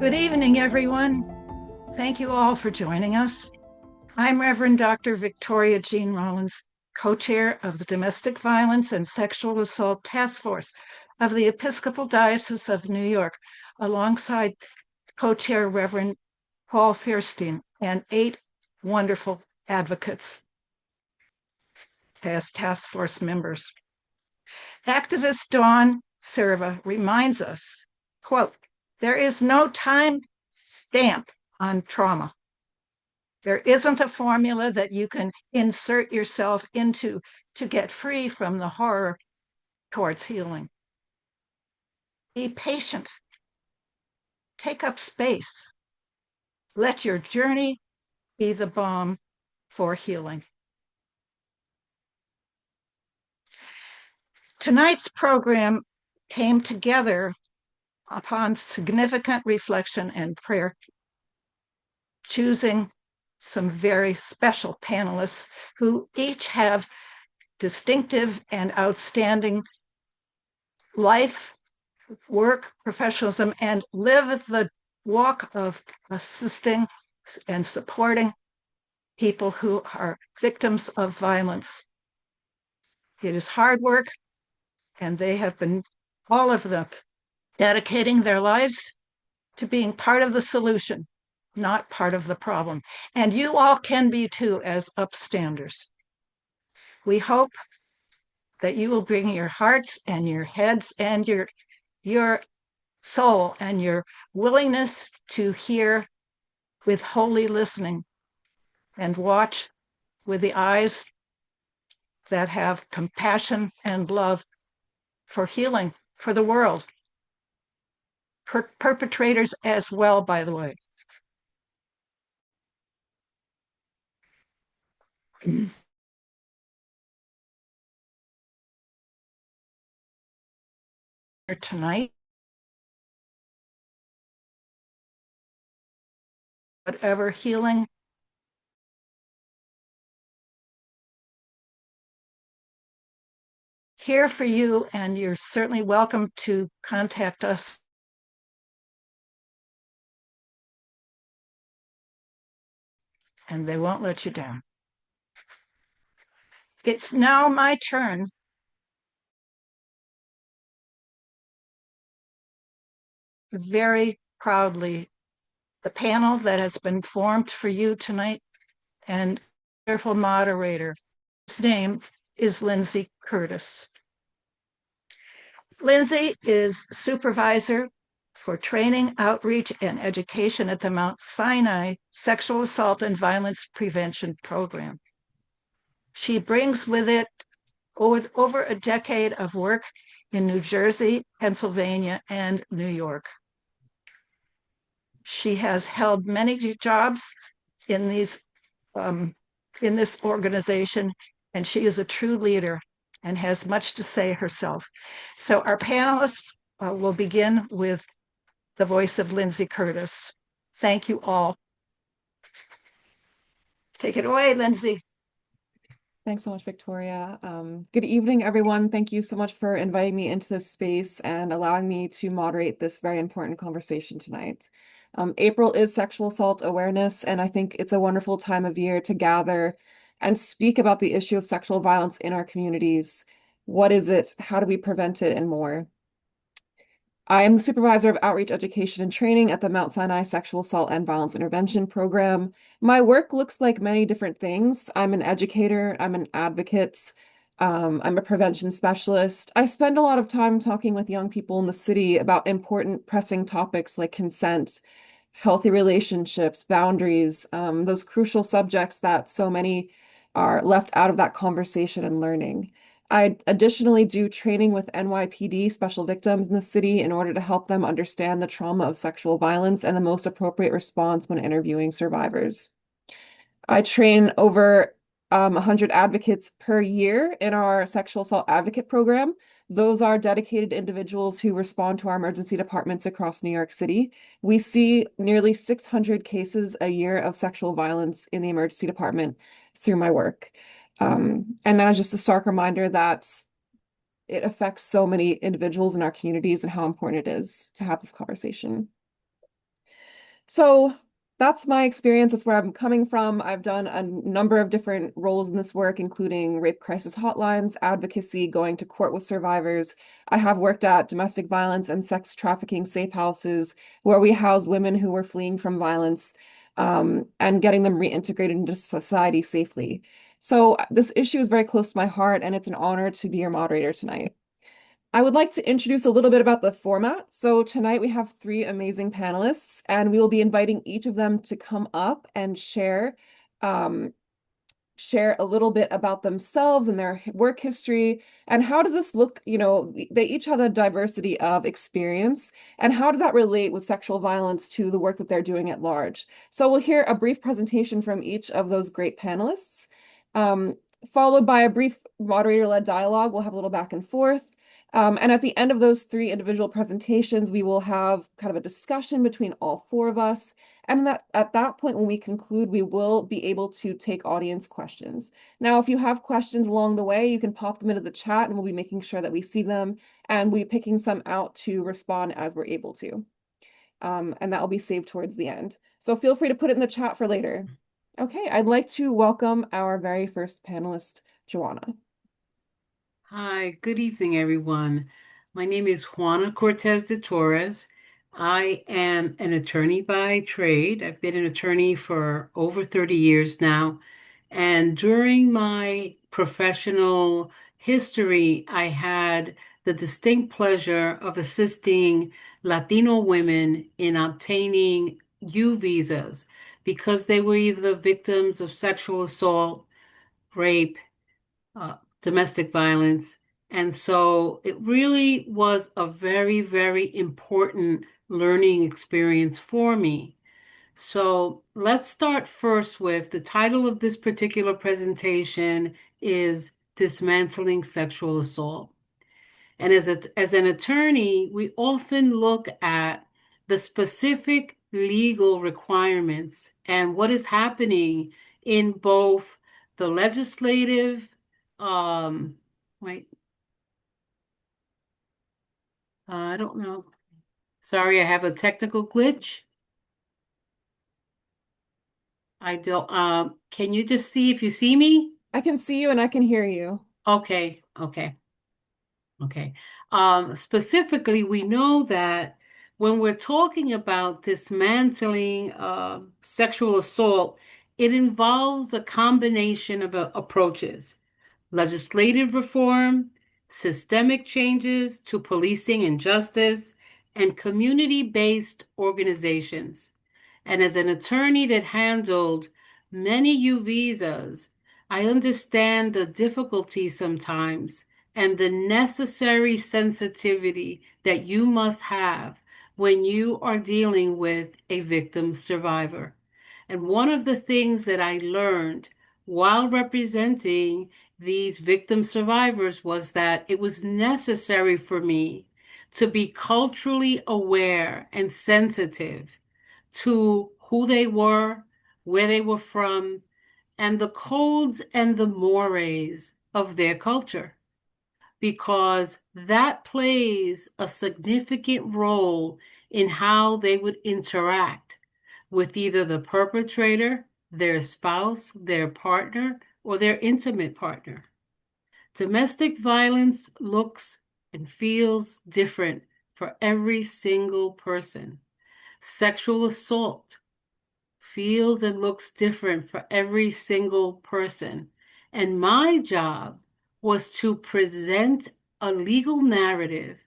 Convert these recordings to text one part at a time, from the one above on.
Good evening, everyone. Thank you all for joining us. I'm Reverend Dr. Victoria Jean Rollins, co-chair of the Domestic Violence and Sexual Assault Task Force of the Episcopal Diocese of New York, alongside co-chair Reverend Paul Fierstein and 8 wonderful advocates as task force members. Activist Dawn Serva reminds us, quote, "There is no time stamp on trauma. There isn't a formula that you can insert yourself into to get free from the horror towards healing. Be patient. Take up space. Let your journey be the balm for healing." Tonight's program came together upon significant reflection and prayer, choosing some very special panelists who each have distinctive and outstanding life, work, professionalism, and live the walk of assisting and supporting people who are victims of violence. It is hard work, and they have been, all of them, dedicating their lives to being part of the solution, not part of the problem. And you all can be too, as upstanders. We hope that you will bring your hearts and your heads and your soul and your willingness to hear with holy listening and watch with the eyes that have compassion and love for healing, for the world. Perpetrators as well, by the way. Tonight, whatever healing here for you, and you're certainly welcome to contact us. And they won't let you down. It's now my turn very proudly the panel that has been formed for you tonight, and wonderful moderator. His name is Lindsay Curtis. Lindsay is supervisor for training, outreach, and education at the Mount Sinai Sexual Assault and Violence Prevention Program. She brings with it over a decade of work in New Jersey, Pennsylvania, and New York. She has held many jobs in this organization, and she is a true leader and has much to say herself. So our panelists will begin with the voice of Lindsay Curtis. Thank you all. Take it away, Lindsay. Thanks so much, Victoria. Good evening, everyone. Thank you so much for inviting me into this space and allowing me to moderate this very important conversation tonight. April is Sexual Assault Awareness, and I think it's a wonderful time of year to gather and speak about the issue of sexual violence in our communities. What is it? How do we prevent it? And more. I am the supervisor of outreach, education, and training at the Mount Sinai Sexual Assault and Violence Intervention Program. My work looks like many different things. I'm an educator, I'm an advocate, I'm a prevention specialist. I spend a lot of time talking with young people in the city about important pressing topics like consent, healthy relationships, boundaries, those crucial subjects that so many are left out of that conversation and learning. I additionally do training with NYPD special victims in the city in order to help them understand the trauma of sexual violence and the most appropriate response when interviewing survivors. I train over 100 advocates per year in our sexual assault advocate program. Those are dedicated individuals who respond to our emergency departments across New York City. We see nearly 600 cases a year of sexual violence in the emergency department through my work. And that is just a stark reminder that it affects so many individuals in our communities and how important it is to have this conversation. So that's my experience. That's where I'm coming from. I've done a number of different roles in this work, including rape crisis hotlines, advocacy, going to court with survivors. I have worked at domestic violence and sex trafficking safe houses where we house women who were fleeing from violence, and getting them reintegrated into society safely. So this issue is very close to my heart, and it's an honor to be your moderator tonight. I would like to introduce a little bit about the format. So tonight we have three amazing panelists, and we will be inviting each of them to come up and um, share a little bit about themselves and their work history. And how does this look? They each have a diversity of experience, and how does that relate with sexual violence to the work that they're doing at large? So we'll hear a brief presentation from each of those great panelists, um, followed by a brief moderator-led dialogue. We'll have a little back and forth. And at the end of those three individual presentations, we will have kind of a discussion between all four of us. And at that point, when we conclude, we will be able to take audience questions. Now, if you have questions along the way, you can pop them into the chat and we'll be making sure that we see them, and we'll be picking some out to respond as we're able to. And that will be saved towards the end. So feel free to put it in the chat for later. Okay, I'd like to welcome our very first panelist, Joanna. Hi, good evening, everyone. My name is Juana Cortez de Torres. I am an attorney by trade. I've been an attorney for over 30 years now. And during my professional history, I had the distinct pleasure of assisting Latino women in obtaining U visas because they were either victims of sexual assault, rape, domestic violence. And so it really was a very, very important learning experience for me. So let's start first with the title of this particular presentation is Dismantling Sexual Assault. And as an attorney, we often look at the specific legal requirements and what is happening in both the legislative, um, wait, I don't know. Sorry, I have a technical glitch. I don't, can you just see if you see me? I can see you and I can hear you. Okay, okay. Okay. Specifically, we know that when we're talking about dismantling sexual assault, it involves a combination of approaches: legislative reform, systemic changes to policing and justice, and community-based organizations. And as an attorney that handled many U visas, I understand the difficulty sometimes and the necessary sensitivity that you must have when you are dealing with a victim survivor. And one of the things that I learned while representing these victim survivors was that it was necessary for me to be culturally aware and sensitive to who they were, where they were from, and the codes and the mores of their culture, because that plays a significant role in how they would interact with either the perpetrator, their spouse, their partner, or their intimate partner. Domestic violence looks and feels different for every single person. Sexual assault feels and looks different for every single person. And my job was to present a legal narrative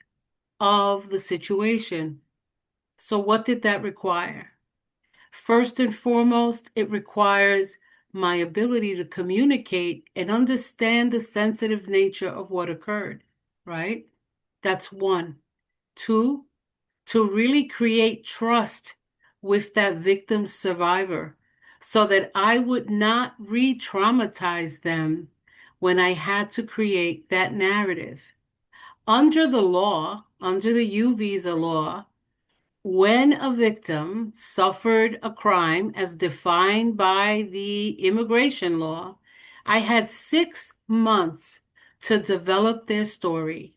of the situation. So, what did that require? First and foremost, it requires my ability to communicate and understand the sensitive nature of what occurred, right? That's one. Two, to really create trust with that victim survivor so that I would not re-traumatize them when I had to create that narrative. Under the law, under the U visa law, when a victim suffered a crime as defined by the immigration law, I had 6 months to develop their story,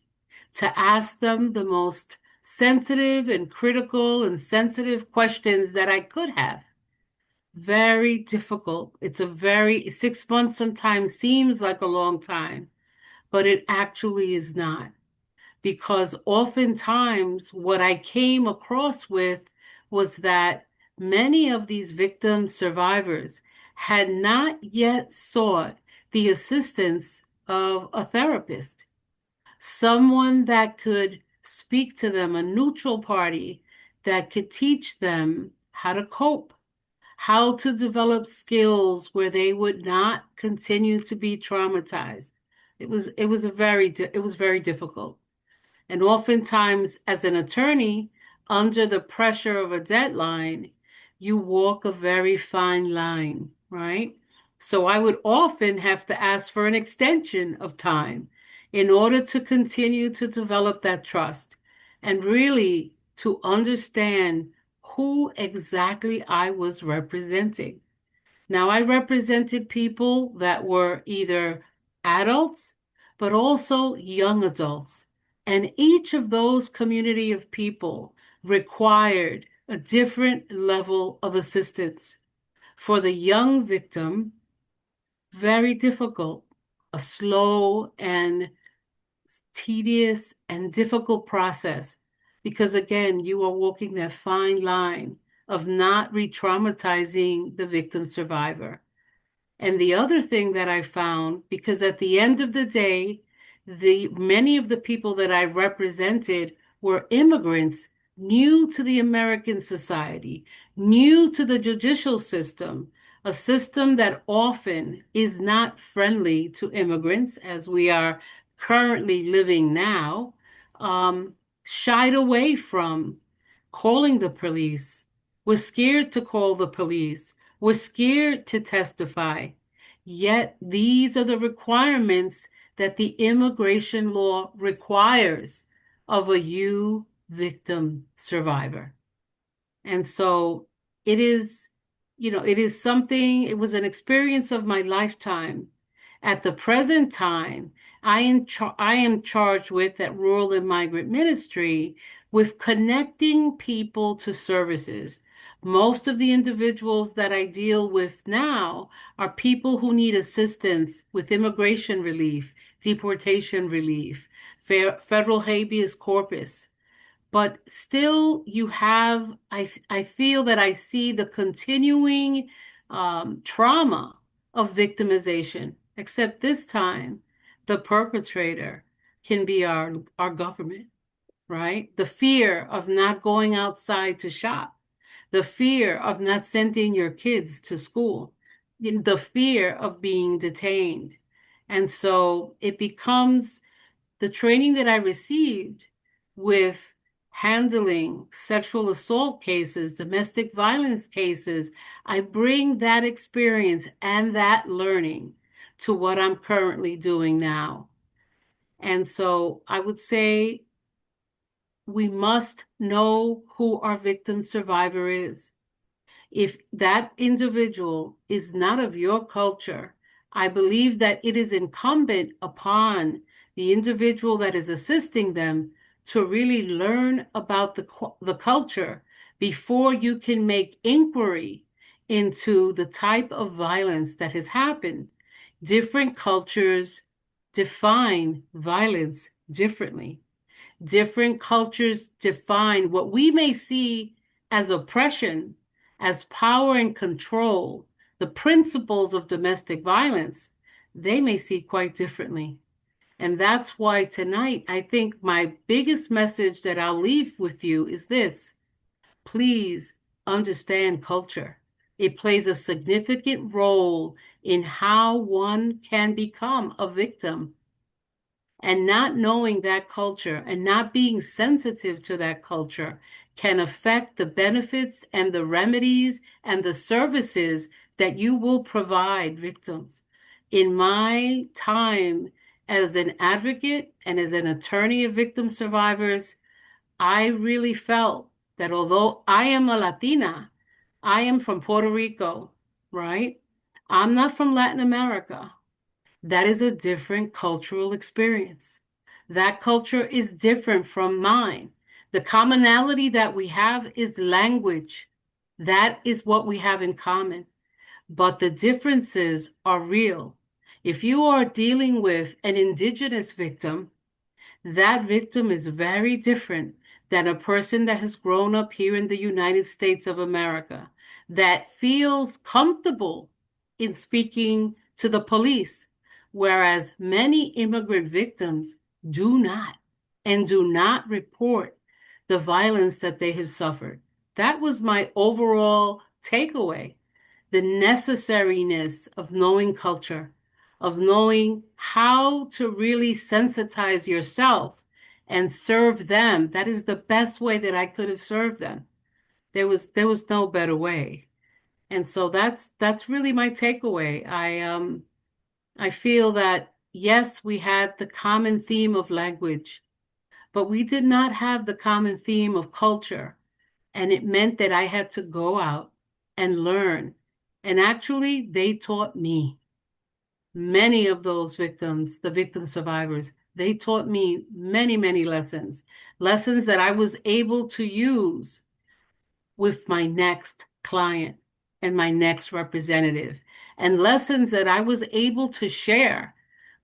to ask them the most sensitive and critical and sensitive questions that I could have. Very difficult. 6 months sometimes seems like a long time, but it actually is not. Because oftentimes what I came across with was that many of these victim survivors had not yet sought the assistance of a therapist, someone that could speak to them, a neutral party that could teach them how to cope, how to develop skills where they would not continue to be traumatized. It was very difficult. And oftentimes, as an attorney, under the pressure of a deadline, you walk a very fine line, right? So I would often have to ask for an extension of time in order to continue to develop that trust and really to understand who exactly I was representing. Now, I represented people that were either adults, but also young adults. And each of those community of people required a different level of assistance. For the young victim, very difficult, a slow and tedious and difficult process, because again, you are walking that fine line of not re-traumatizing the victim survivor. And the other thing that I found, because at the end of the day, many of the people that I represented were immigrants new to the American society, new to the judicial system, a system that often is not friendly to immigrants, as we are currently living now, shied away from calling the police, was scared to call the police, was scared to testify. Yet these are the requirements that the immigration law requires of a you victim survivor. And so it is, it was an experience of my lifetime. At the present time, I am charged with at Rural and Migrant Ministry with connecting people to services. Most of the individuals that I deal with now are people who need assistance with immigration relief, deportation relief, federal habeas corpus. But still, I feel that I see the continuing trauma of victimization, except this time, the perpetrator can be our government, right? The fear of not going outside to shop, the fear of not sending your kids to school, the fear of being detained. And so it becomes the training that I received with handling sexual assault cases, domestic violence cases. I bring that experience and that learning to what I'm currently doing now. And so I would say we must know who our victim survivor is. If that individual is not of your culture, I believe that it is incumbent upon the individual that is assisting them to really learn about the culture before you can make inquiry into the type of violence that has happened. Different cultures define violence differently. Different cultures define what we may see as oppression, as power and control, the principles of domestic violence, they may see quite differently. And that's why tonight, I think my biggest message that I'll leave with you is this. Please understand culture. It plays a significant role in how one can become a victim. And not knowing that culture and not being sensitive to that culture can affect the benefits and the remedies and the services that you will provide victims. In my time as an advocate and as an attorney of victim survivors, I really felt that although I am a Latina, I am from Puerto Rico, right? I'm not from Latin America. That is a different cultural experience. That culture is different from mine. The commonality that we have is language. That is what we have in common. But the differences are real. If you are dealing with an indigenous victim, that victim is very different than a person that has grown up here in the United States of America, that feels comfortable in speaking to the police, whereas many immigrant victims do not and do not report the violence that they have suffered. That was my overall takeaway, the necessariness of knowing culture, of knowing how to really sensitize yourself and serve them. That is the best way that I could have served them. There was no better way. And so that's really my takeaway. I feel that yes, we had the common theme of language, but we did not have the common theme of culture. And it meant that I had to go out and learn. And actually, they taught me. Many of those victims, the victim survivors, they taught me many, many lessons, lessons that I was able to use with my next client and my next representative, and lessons that I was able to share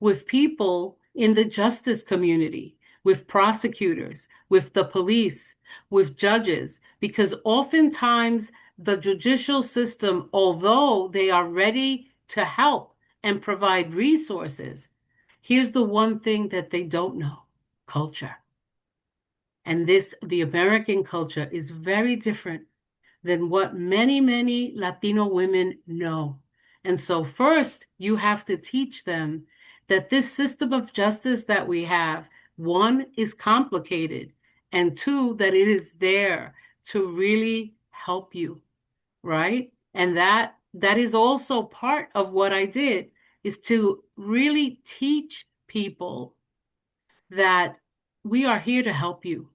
with people in the justice community, with prosecutors, with the police, with judges, because oftentimes the judicial system, although they are ready to help and provide resources, here's the one thing that they don't know: culture. And the American culture is very different than what many, many Latino women know. And so first, you have to teach them that this system of justice that we have, one, is complicated, and two, that it is there to really help you, right? And that is also part of what I did, is to really teach people that we are here to help you.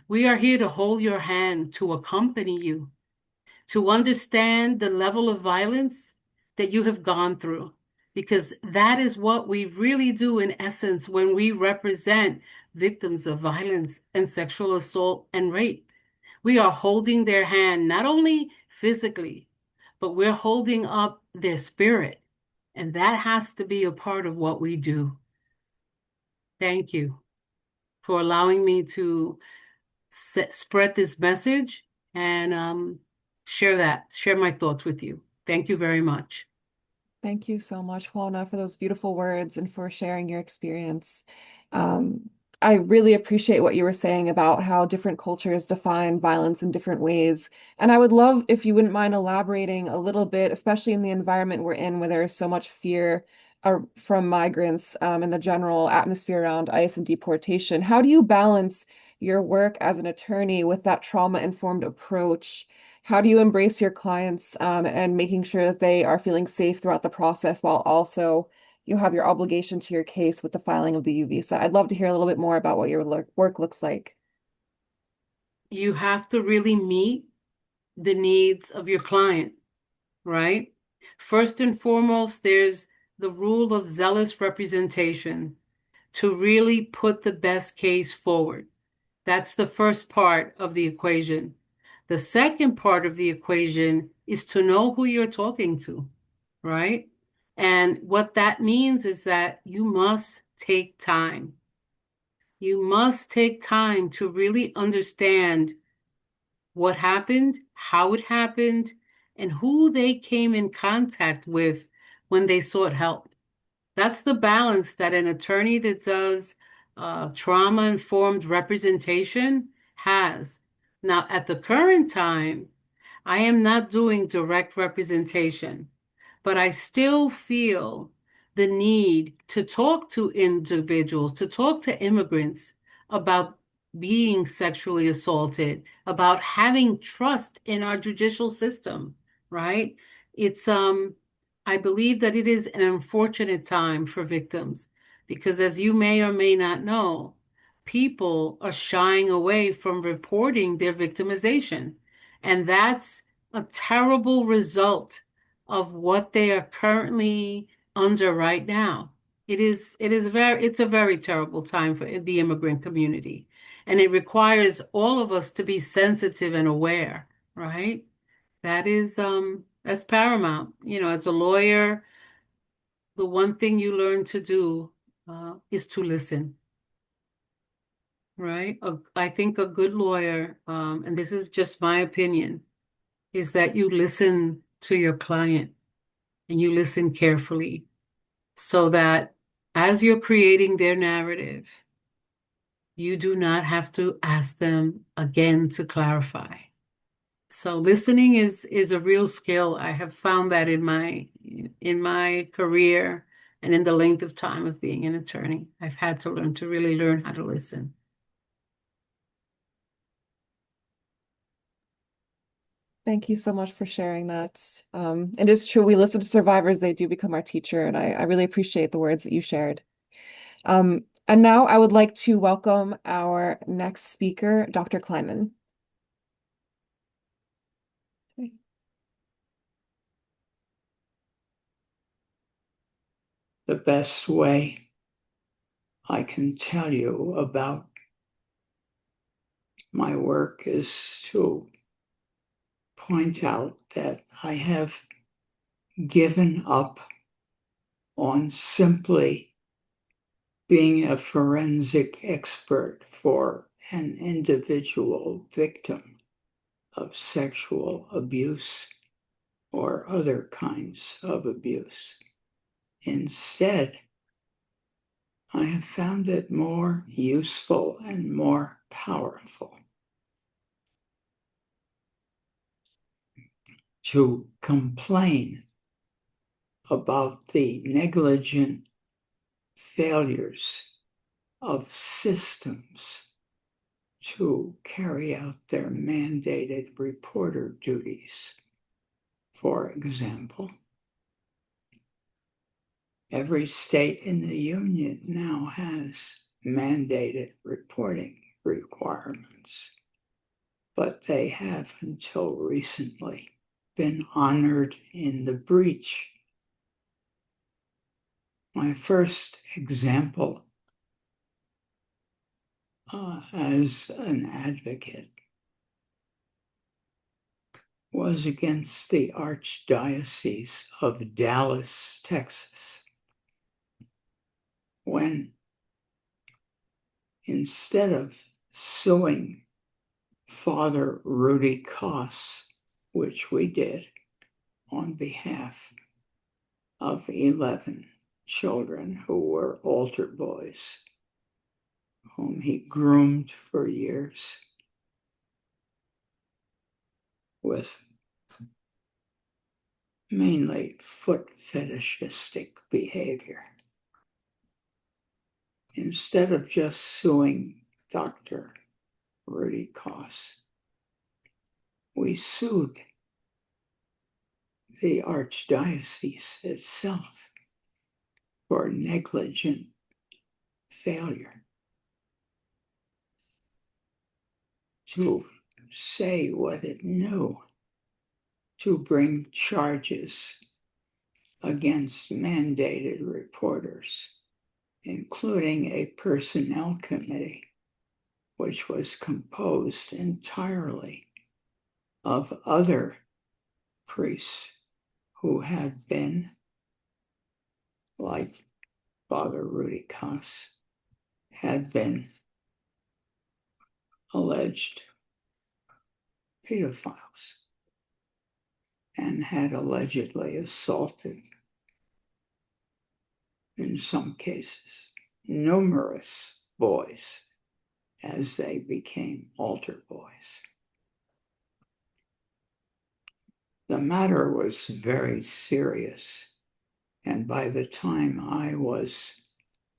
We are here to hold your hand, to accompany you, to understand the level of violence that you have gone through, because that is what we really do in essence when we represent victims of violence and sexual assault and rape. We are holding their hand, not only physically, but we're holding up their spirit. And that has to be a part of what we do. Thank you for allowing me to spread this message and share my thoughts with you. Thank you very much. Thank you so much, Juana, for those beautiful words and for sharing your experience. I really appreciate what you were saying about how different cultures define violence in different ways. And I would love if you wouldn't mind elaborating a little bit, especially in the environment we're in, where there is so much fear from migrants in the general atmosphere around ICE and deportation. How do you balance your work as an attorney with that trauma-informed approach? How do you embrace your clients and making sure that they are feeling safe throughout the process while also you have your obligation to your case with the filing of the U visa? I'd love to hear a little bit more about what your work looks like. You have to really meet the needs of your client, right? First and foremost, there's the rule of zealous representation, to really put the best case forward. That's the first part of the equation. The second part of the equation is to know who you're talking to, right? And what that means is that you must take time. You must take time to really understand what happened, how it happened, and who they came in contact with when they sought help. That's the balance that an attorney that does trauma-informed representation has. Now, at the current time, I am not doing direct representation, but I still feel the need to talk to individuals, to talk to immigrants about being sexually assaulted, about having trust in our judicial system, right? It's I believe that it is an unfortunate time for victims because, as you may or may not know, people are shying away from reporting their victimization. And that's a terrible result of what they are currently under right now. It's a very terrible time for the immigrant community. And it requires all of us to be sensitive and aware, right? That's paramount. As a lawyer, the one thing you learn to do is to listen, right? I think a good lawyer, and this is just my opinion, is that you listen to your client and you listen carefully so that as you're creating their narrative, you do not have to ask them again to clarify. So listening is a real skill. I have found that in my career and in the length of time of being an attorney. I've had to really learn how to listen. Thank you so much for sharing that. It is true, we listen to survivors, they do become our teacher, and I really appreciate the words that you shared. And now I would like to welcome our next speaker, Dr. Kleiman. The best way I can tell you about my work is to point out that I have given up on simply being a forensic expert for an individual victim of sexual abuse or other kinds of abuse. Instead, I have found it more useful and more powerful to complain about the negligent failures of systems to carry out their mandated reporter duties. For example, every state in the Union now has mandated reporting requirements, but they have until recently been honored in the breach. My first example as an advocate was against the Archdiocese of Dallas, Texas, when instead of suing Father Rudy Koss, which we did on behalf of 11 children who were altar boys, whom he groomed for years with mainly foot fetishistic behavior. Instead of just suing Dr. Rudy Koss, we sued the Archdiocese itself for negligent failure to say what it knew, to bring charges against mandated reporters, including a personnel committee, which was composed entirely of other priests who had been, like Father Rudy Koss, had been alleged pedophiles and had allegedly assaulted, in some cases, numerous boys as they became altar boys. The matter was very serious, and by the time I was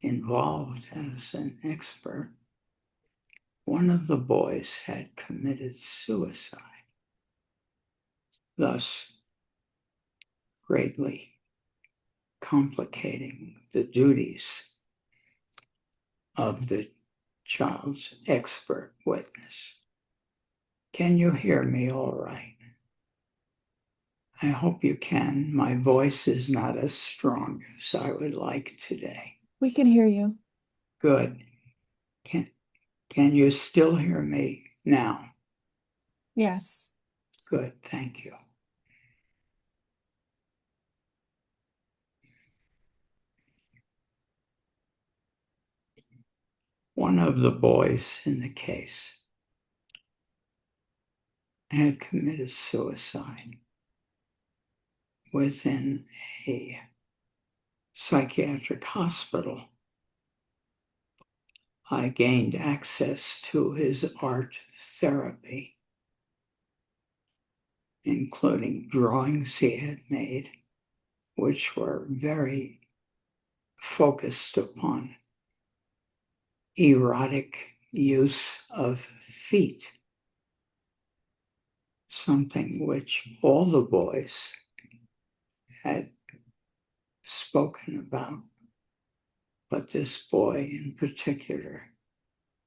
involved as an expert, one of the boys had committed suicide, thus greatly complicating the duties of the child's expert witness. Can you hear me all right? I hope you can. My voice is not as strong as I would like today. We can hear you. Good. Can you still hear me now? Yes. Good, thank you. One of the boys in the case had committed suicide within a psychiatric hospital. I gained access to his art therapy, including drawings he had made, which were very focused upon erotic use of feet, something which all the boys had spoken about, but this boy in particular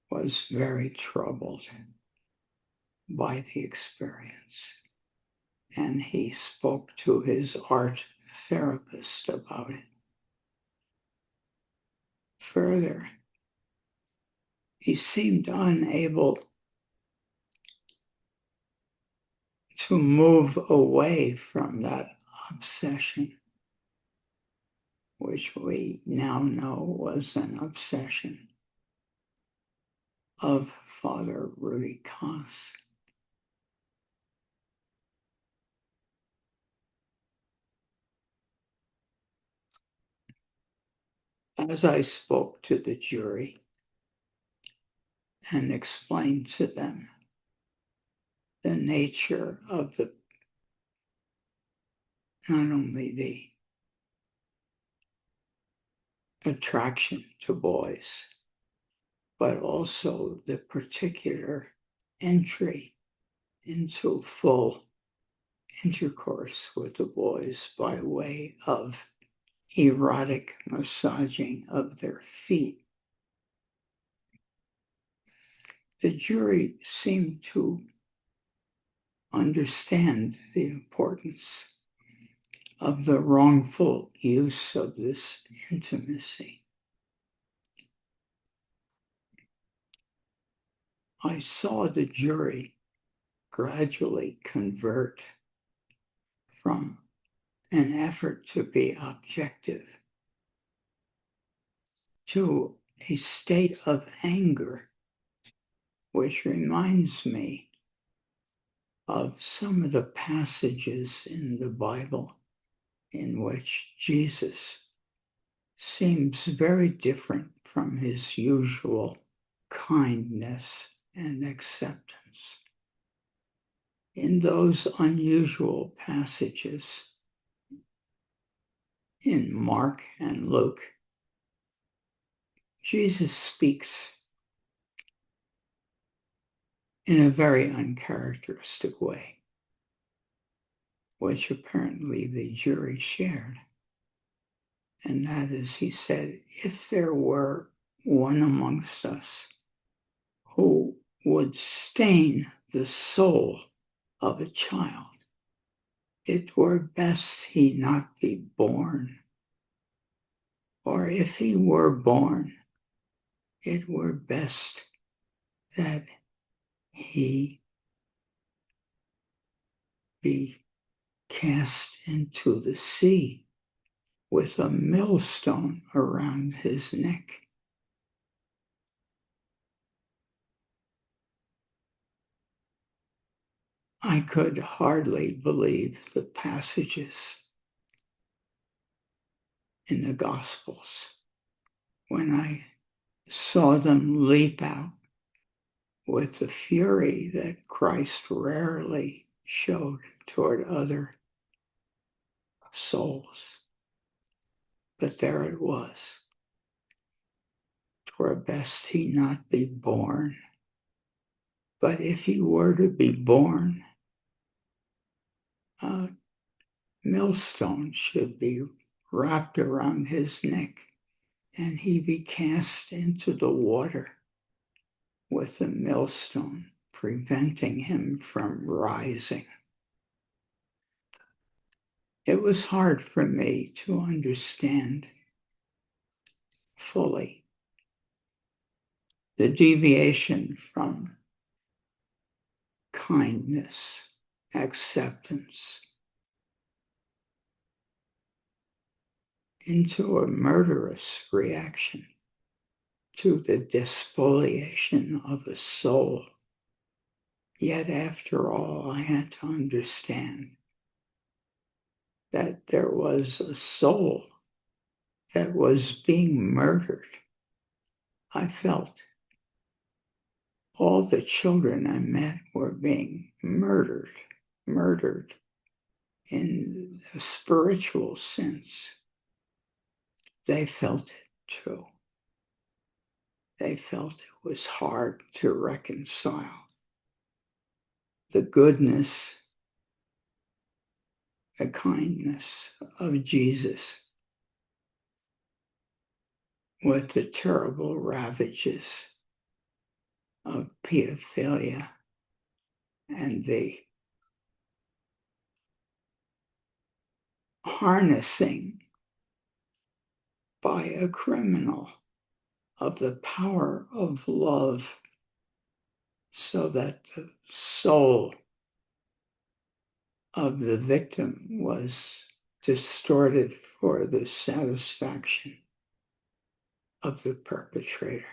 was very troubled by the experience. And he spoke to his art therapist about it. Further, he seemed unable to move away from that obsession, which we now know was an obsession of Father Rudy Koss. As I spoke to the jury and explained to them the nature of not only the attraction to boys, but also the particular entry into full intercourse with the boys by way of erotic massaging of their feet. The jury seemed to understand the importance of the wrongful use of this intimacy. I saw the jury gradually convert from an effort to be objective to a state of anger, which reminds me of some of the passages in the Bible in which Jesus seems very different from his usual kindness and acceptance. In those unusual passages in Mark and Luke, Jesus speaks in a very uncharacteristic way, which apparently the jury shared. And that is, he said, if there were one amongst us who would stain the soul of a child, it were best he not be born. Or if he were born, it were best that he be cast into the sea with a millstone around his neck. I could hardly believe the passages in the Gospels when I saw them leap out with the fury that Christ rarely showed toward other souls. But there it was. 'Twere best he not be born. But if he were to be born, a millstone should be wrapped around his neck and he be cast into the water with the millstone, preventing him from rising. It was hard for me to understand fully the deviation from kindness, acceptance, into a murderous reaction to the despoliation of a soul. Yet after all, I had to understand that there was a soul that was being murdered. I felt all the children I met were being murdered in a spiritual sense. They felt it too. They felt it was hard to reconcile the goodness, the kindness of Jesus with the terrible ravages of pedophilia and the harnessing by a criminal of the power of love so that the soul of the victim was distorted for the satisfaction of the perpetrator.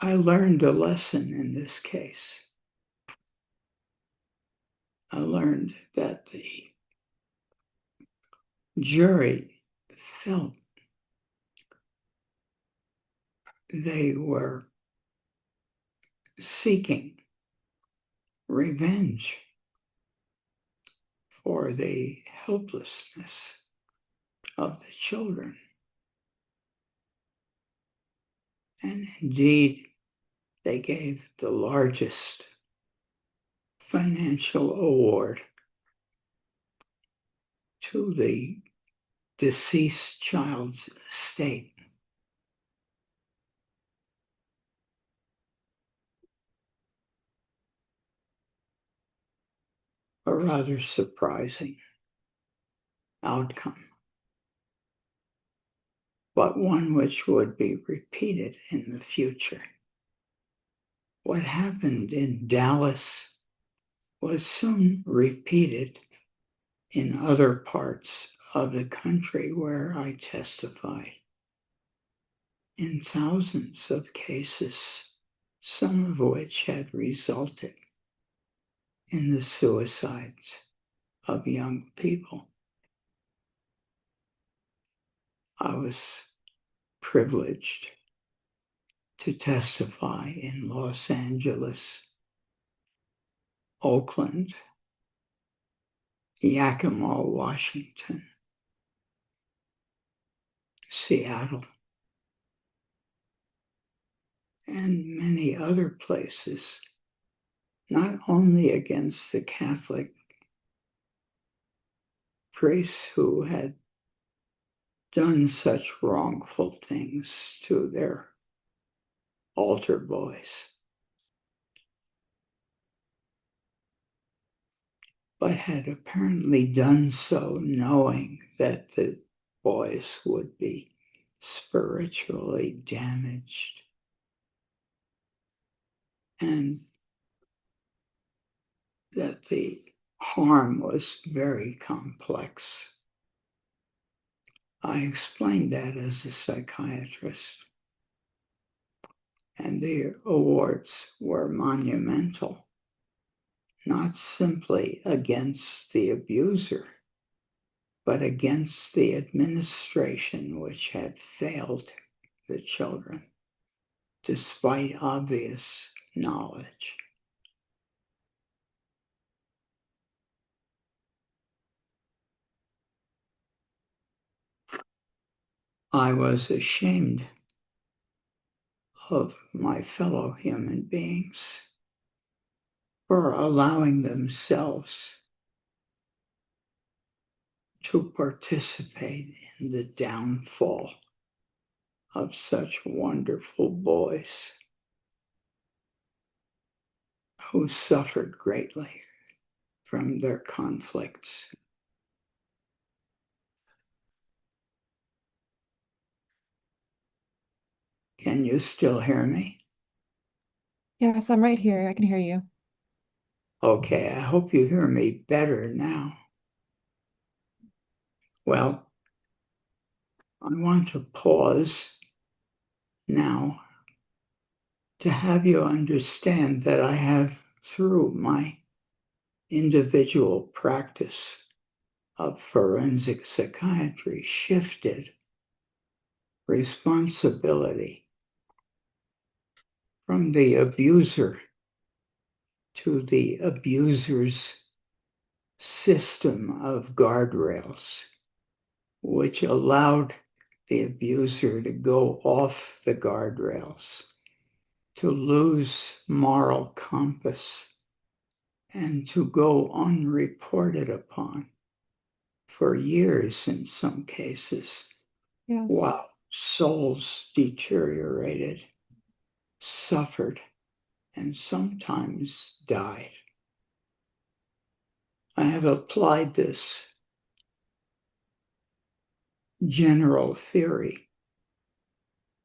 I learned a lesson in this case. I learned that the jury felt they were seeking revenge for the helplessness of the children. And indeed, they gave the largest financial award to the deceased child's estate. A rather surprising outcome, but one which would be repeated in the future. What happened in Dallas was soon repeated in other parts of the country where I testified. In thousands of cases, some of which had resulted in the suicides of young people. I was privileged to testify in Los Angeles, Oakland, Yakima, Washington, Seattle, and many other places, not only against the Catholic priests who had done such wrongful things to their altar boys, but had apparently done so knowing that the boys would be spiritually damaged and that the harm was very complex. I explained that as a psychiatrist, and the awards were monumental, not simply against the abuser, but against the administration which had failed the children, despite obvious knowledge. I was ashamed of my fellow human beings for allowing themselves to participate in the downfall of such wonderful boys who suffered greatly from their conflicts. Can you still hear me? Yes, I'm right here. I can hear you. Okay, I hope you hear me better now. Well, I want to pause now to have you understand that I have, through my individual practice of forensic psychiatry, shifted responsibility from the abuser to the abuser's system of guardrails, which allowed the abuser to go off the guardrails, to lose moral compass, and to go unreported upon for years in some cases, Yes. while souls deteriorated, suffered, and sometimes died. I have applied this general theory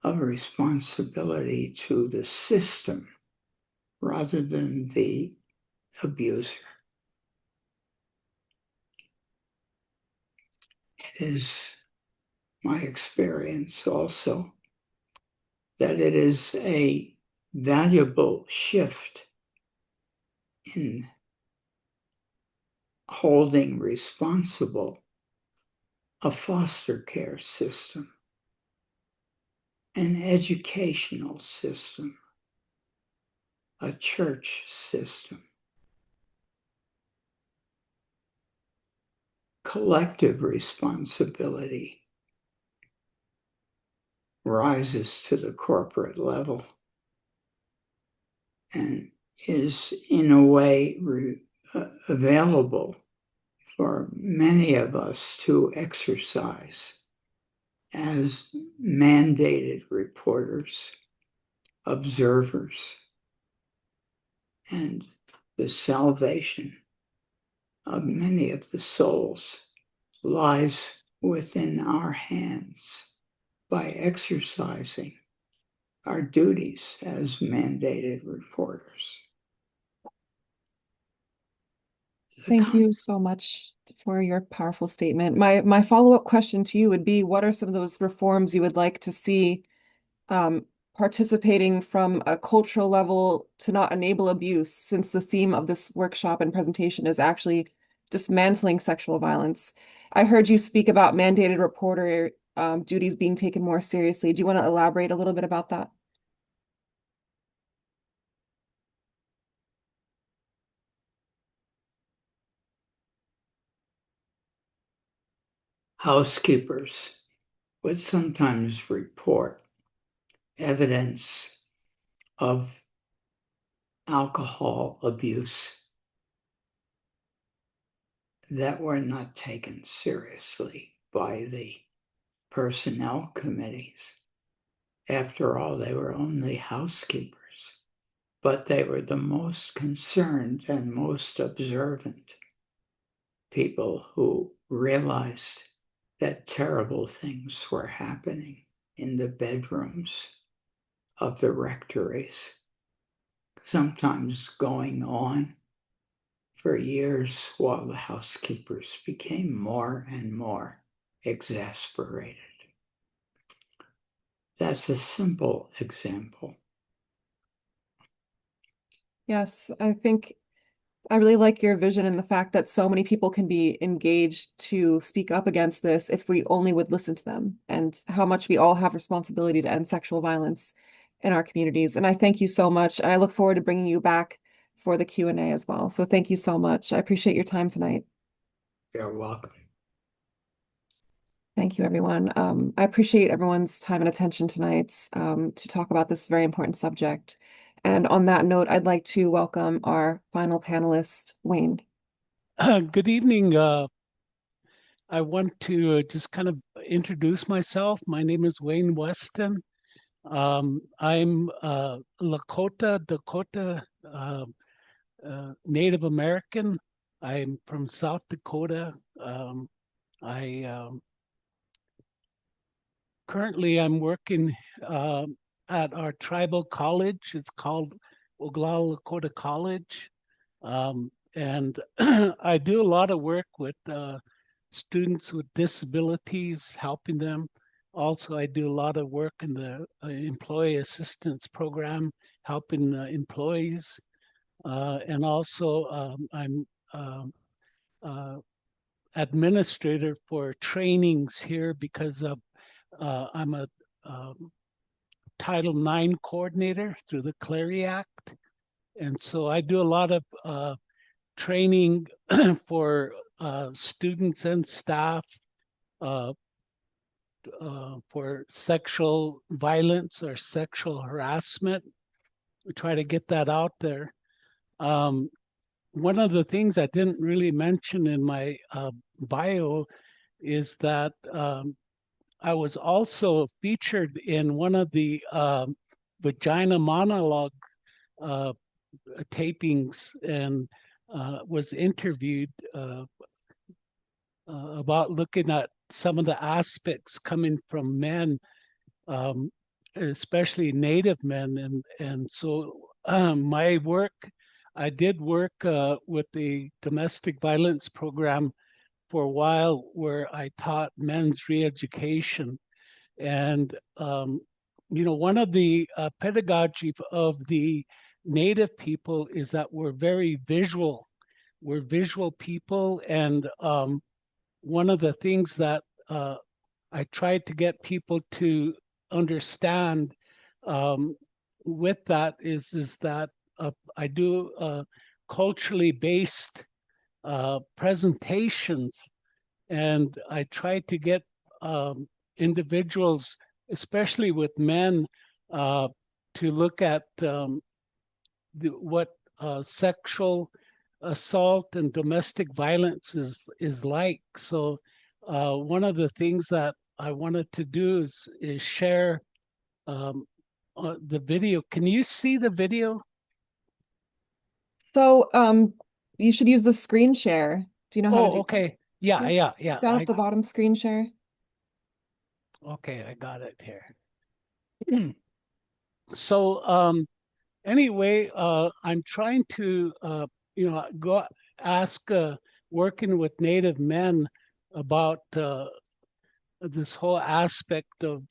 of responsibility to the system rather than the abuser. It is my experience also that it is a valuable shift in holding responsible a foster care system, an educational system, a church system. Collective responsibility rises to the corporate level and is in a way available for many of us to exercise as mandated reporters, observers, and the salvation of many of the souls lies within our hands by exercising our duties as mandated reporters. Thank you so much for your powerful statement. My follow-up question to you would be, what are some of those reforms you would like to see participating from a cultural level to not enable abuse, since the theme of this workshop and presentation is actually dismantling sexual violence? I heard you speak about mandated reporter duties being taken more seriously. Do you want to elaborate a little bit about that? Housekeepers would sometimes report evidence of alcohol abuse that were not taken seriously by the personnel committees. After all, they were only housekeepers, but they were the most concerned and most observant people who realized that terrible things were happening in the bedrooms of the rectories, sometimes going on for years while the housekeepers became more and more exasperated. That's a simple example. Yes, I think I really like your vision and the fact that so many people can be engaged to speak up against this if we only would listen to them, and how much we all have responsibility to end sexual violence in our communities. And I thank you so much. And I look forward to bringing you back for the Q&A as well. So thank you so much. I appreciate your time tonight. You're welcome. Thank you, everyone. I appreciate everyone's time and attention tonight to talk about this very important subject. And on that note, I'd like to welcome our final panelist, Wayne. Good evening. I want to just kind of introduce myself. My name is Wayne Weston. I'm Lakota, Dakota Native American. I'm from South Dakota. Currently I'm working at our tribal college. It's called Oglala Lakota College. And I do a lot of work with students with disabilities, helping them. Also, I do a lot of work in the employee assistance program, helping employees. And also, I'm administrator for trainings here because I'm a Title IX coordinator through the Clery Act. And so I do a lot of training for students and staff for sexual violence or sexual harassment. We try to get that out there. One of the things I didn't really mention in my bio is that I was also featured in one of the vagina monologue tapings and was interviewed about looking at some of the aspects coming from men, especially Native men. And so my work, I did work with the domestic violence program for a while where I taught men's re-education. And, one of the pedagogy of the Native people is that we're very visual. We're visual people. And one of the things that I tried to get people to understand with that is that I do culturally based presentations, and I try to get individuals, especially with men, to look at what sexual assault and domestic violence is like. So one of the things that I wanted to do is share the video. Can you see the video? So you should use the screen share. Do you know how to do Okay. Yeah. down at the bottom, screen share? Okay, I got it here. So anyway, I'm trying to go ask working with Native men about this whole aspect of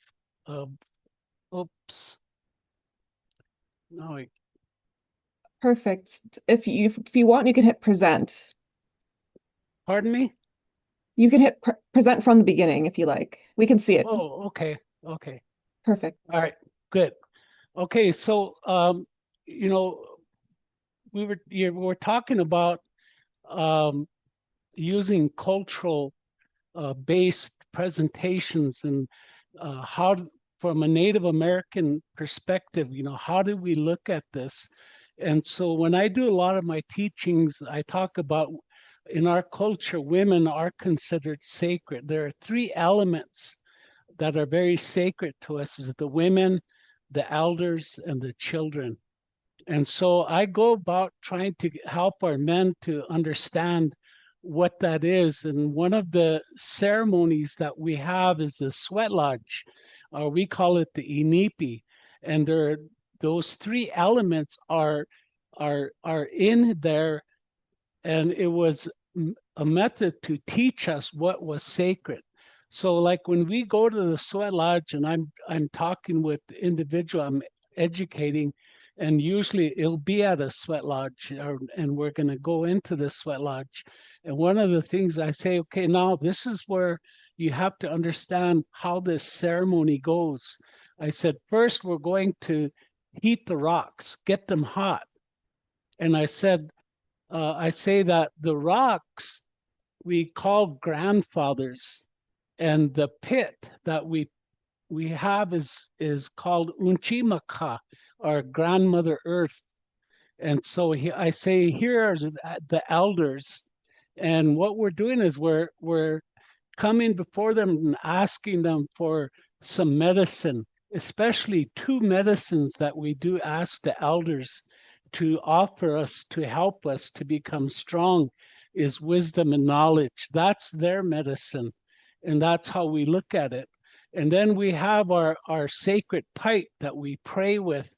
oops. No, Perfect. If you want, you can hit present. pardon me? You can hit present from the beginning if you like. We can see it. Oh, okay. Perfect. All right, good. Okay, so we're talking about using cultural based presentations and from a Native American perspective, how do we look at this? And so when I do a lot of my teachings, I talk about in our culture, women are considered sacred. There are three elements that are very sacred to us: is the women, the elders, and the children. And so I go about trying to help our men to understand what that is. And one of the ceremonies that we have is the sweat lodge, or we call it the inipi. And those three elements are in there, and it was a method to teach us what was sacred. So like when we go to the sweat lodge and I'm talking with individual, I'm educating, and usually it'll be at a sweat lodge, and we're going to go into the sweat lodge. And one of the things I say, okay, now this is where you have to understand how this ceremony goes. I said, first we're going to heat the rocks, get them hot. And I said, I say that the rocks we call grandfathers, and the pit that we have is called Unchimaka, or grandmother earth. And so I say here are the elders, and what we're doing is we're coming before them and asking them for some medicine, especially two medicines that we do ask the elders to offer us to help us to become strong is wisdom and knowledge. That's their medicine, and that's how we look at it. And then we have our sacred pipe that we pray with.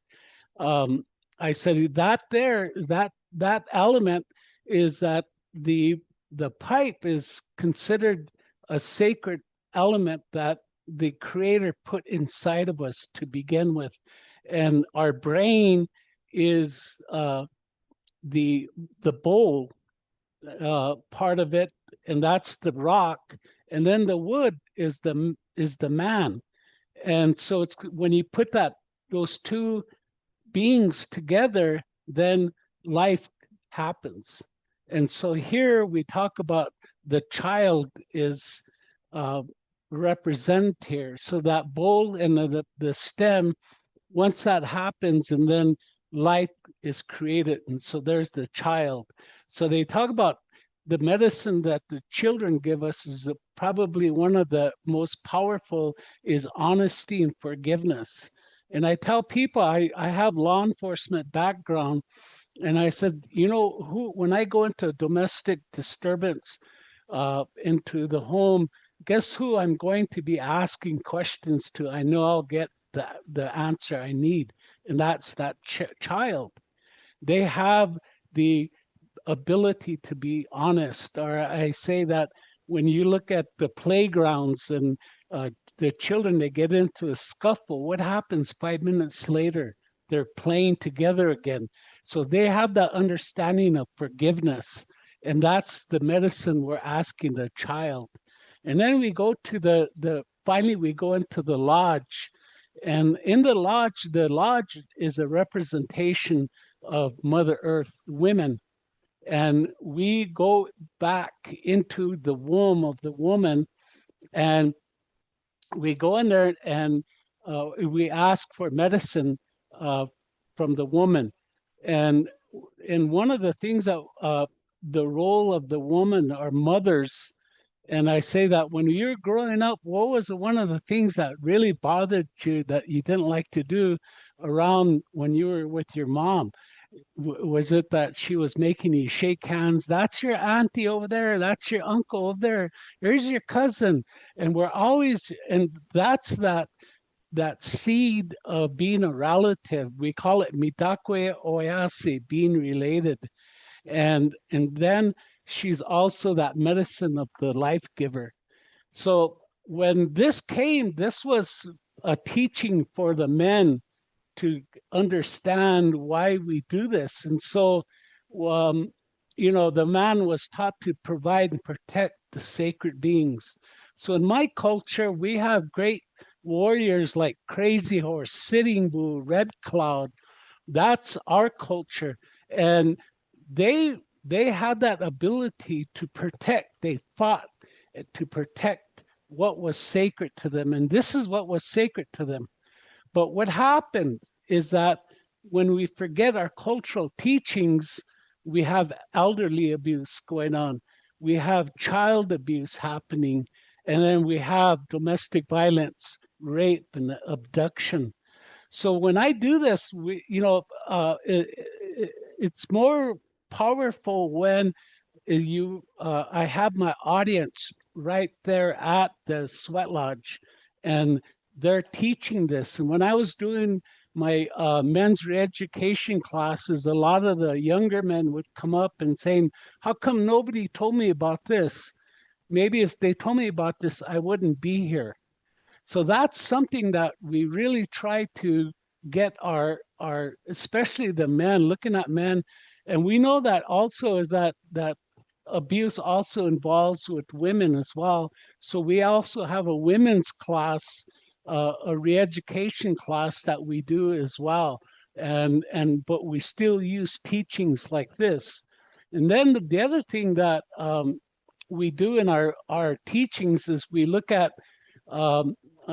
I said that that element is that the pipe is considered a sacred element that the Creator put inside of us to begin with, and our brain is the bowl part of it, and that's the rock, and then the wood is the man. And so it's when you put those two beings together, then life happens. And so here we talk about the child is represented here. So that bowl and the stem, once that happens, and then life is created. And so there's the child. So they talk about the medicine that the children give us is probably one of the most powerful is honesty and forgiveness. And I tell people I have law enforcement background, and I said, when I go into domestic disturbance into the home, guess who I'm going to be asking questions to? I know I'll get the answer I need, and that's that child. They have the ability to be honest. Or I say that when you look at the playgrounds and the children, they get into a scuffle, what happens 5 minutes later? They're playing together again. So they have that understanding of forgiveness. And that's the medicine we're asking the child. And then we go to finally we go into the lodge. And in the lodge is a representation of Mother Earth, women. And we go back into the womb of the woman, and we go in there and we ask for medicine from the woman. And one of the things that the role of the woman are mothers. And I say that when you're growing up, what was one of the things that really bothered you that you didn't like to do around when you were with your mom? Was it that she was making you shake hands? That's your auntie over there. That's your uncle over there. Here's your cousin. And we're always, and that's that seed of being a relative. We call it mitakwe oyase, being related. And then she's also that medicine of the life giver. So when this came, this was a teaching for the men to understand why we do this. And so, the man was taught to provide and protect the sacred beings. So in my culture, we have great warriors like Crazy Horse, Sitting Bull, Red Cloud. That's our culture. And they had that ability to protect. They fought to protect what was sacred to them. And this is what was sacred to them. But what happened is that when we forget our cultural teachings, we have elderly abuse going on. We have child abuse happening. And then we have domestic violence, rape, and abduction. So when I do this, it's more powerful when I have my audience right there at the sweat lodge, and they're teaching this. And when I was doing my men's re-education classes, a lot of the younger men would come up and saying, how come nobody told me about this? Maybe if they told me about this, I wouldn't be here. So that's something that we really try to get our especially the men, looking at men. And we know that also is that abuse also involves with women as well. So we also have a women's class, a re-education class that we do as well. But we still use teachings like this. And then the other thing that we do in our teachings is we look at,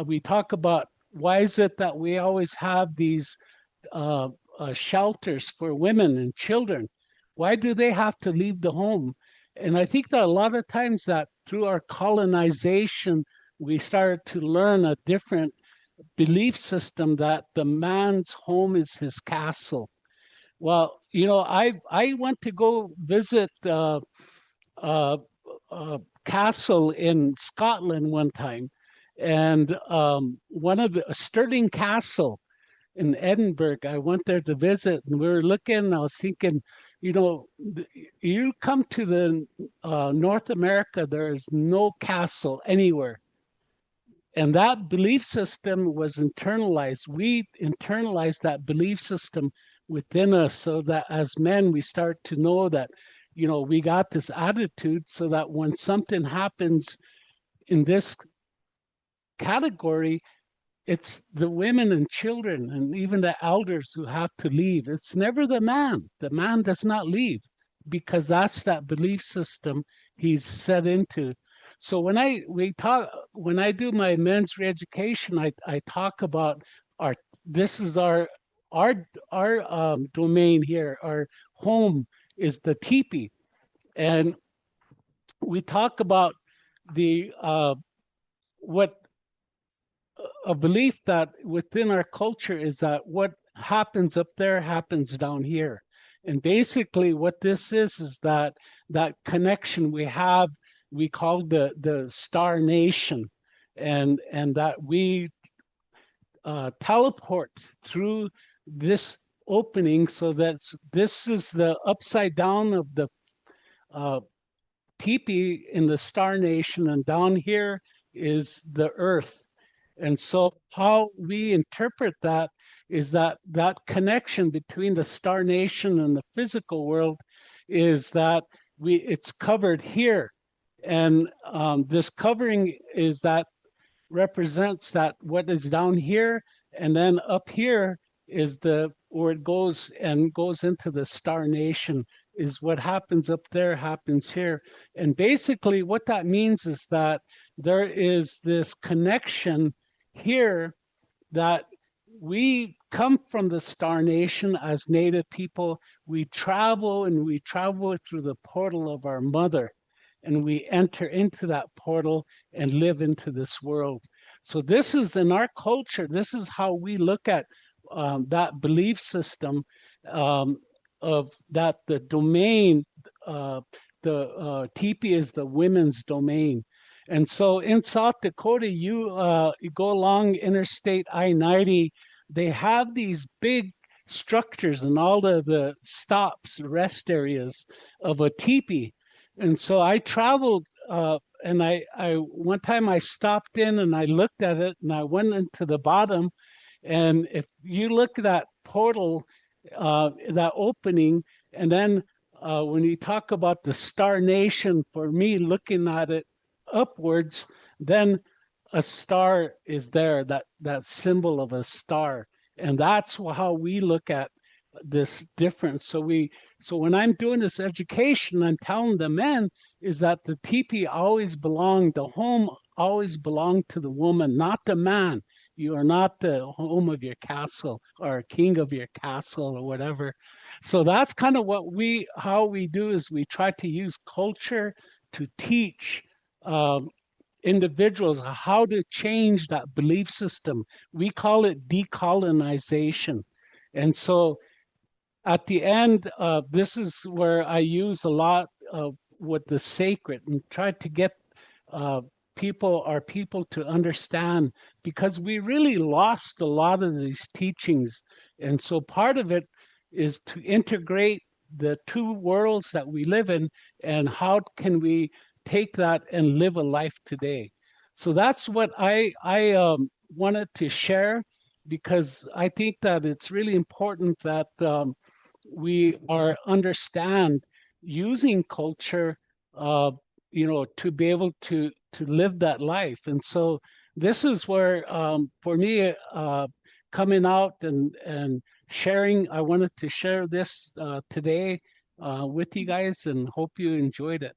we talk about why is it that we always have these shelters for women and children? Why do they have to leave the home? And I think that a lot of times that through our colonization, we started to learn a different belief system that the man's home is his castle. Well, I went to go visit castle in Scotland one time, And one of the Stirling Castle in Edinburgh, I went there to visit, and we were looking, and I was thinking, you know, you come to the North America, there is no castle anywhere. And that belief system was internalized. We internalized that belief system within us so that as men, we start to know that, you know, we got this attitude so that when something happens in this category, it's the women and children and even the elders who have to leave. It's never the man. The man does not leave because that's that belief system he's set into. So when I do my men's re-education, I talk about this is our domain here. Our home is the teepee, and we talk about the what a belief that within our culture is that what happens up there happens down here. And basically what this is that connection we have, we call the Star Nation, and that we teleport through this opening, so that this is the upside down of the teepee in the Star Nation, and down here is the earth. And so how we interpret that is that that connection between the Star Nation and the physical world is that it's covered here. And this covering is that represents that what is down here, and then up here is where it goes into the Star Nation. Is what happens up there happens here. And basically what that means is that there is this connection here, that we come from the Star Nation as Native people. We travel through the portal of our mother, and we enter into that portal and live into this world. So this is in our culture, this is how we look at that belief system, of that the domain, the teepee is the women's domain. And so in South Dakota, you go along Interstate I-90, they have these big structures and all the stops, rest areas of a teepee. And so I traveled, and I one time I stopped in and I looked at it, and I went into the bottom. And if you look at that portal, that opening, and then when you talk about the Star Nation, for me looking at it upwards, then a star is there, that symbol of a star. And that's how we look at this difference. So when I'm doing this education, I'm telling the men is that the teepee always belonged, the home always belonged to the woman, not the man. You are not the home of your castle or king of your castle or whatever. So that's kind of how we do is we try to use culture to teach individuals how to change that belief system. We call it decolonization. And so at the end, this is where I use a lot of what the sacred and try to get our people to understand, because we really lost a lot of these teachings. And so part of it is to integrate the two worlds that we live in, and how can we take that and live a life today. So that's what I wanted to share, because I think that it's really important that we understand using culture, to be able to live that life. And so this is where, for me, coming out and sharing, I wanted to share this today with you guys, and hope you enjoyed it.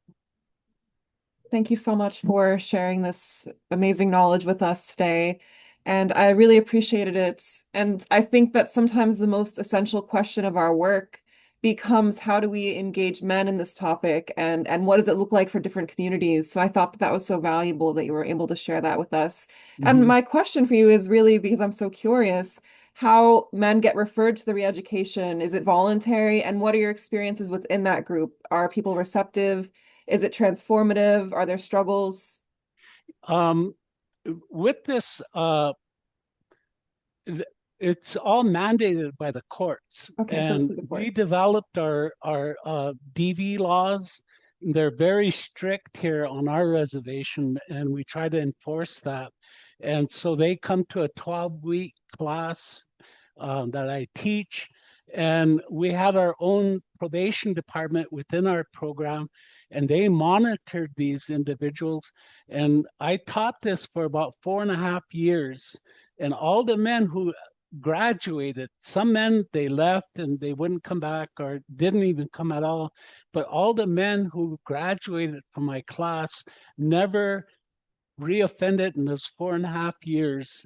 Thank you so much for sharing this amazing knowledge with us today. And I really appreciated it. And I think that sometimes the most essential question of our work becomes, how do we engage men in this topic, and what does it look like for different communities? So I thought that was so valuable that you were able to share that with us. And my question for you is really, because I'm so curious, how men get referred to the re-education. Is it voluntary? And what are your experiences within that group? Are people receptive? Is it transformative? Are there struggles? with this, it's all mandated by the courts. Okay, so this And is the we court. developed our DV laws. They're very strict here on our reservation, and we try to enforce that. And so they come to a 12-week class that I teach. And we had our own probation department within our program, and they monitored these individuals. And I taught this for about 4.5 years. And all the men who graduated, some men, they left and they wouldn't come back or didn't even come at all. But all the men who graduated from my class never reoffended in those 4.5 years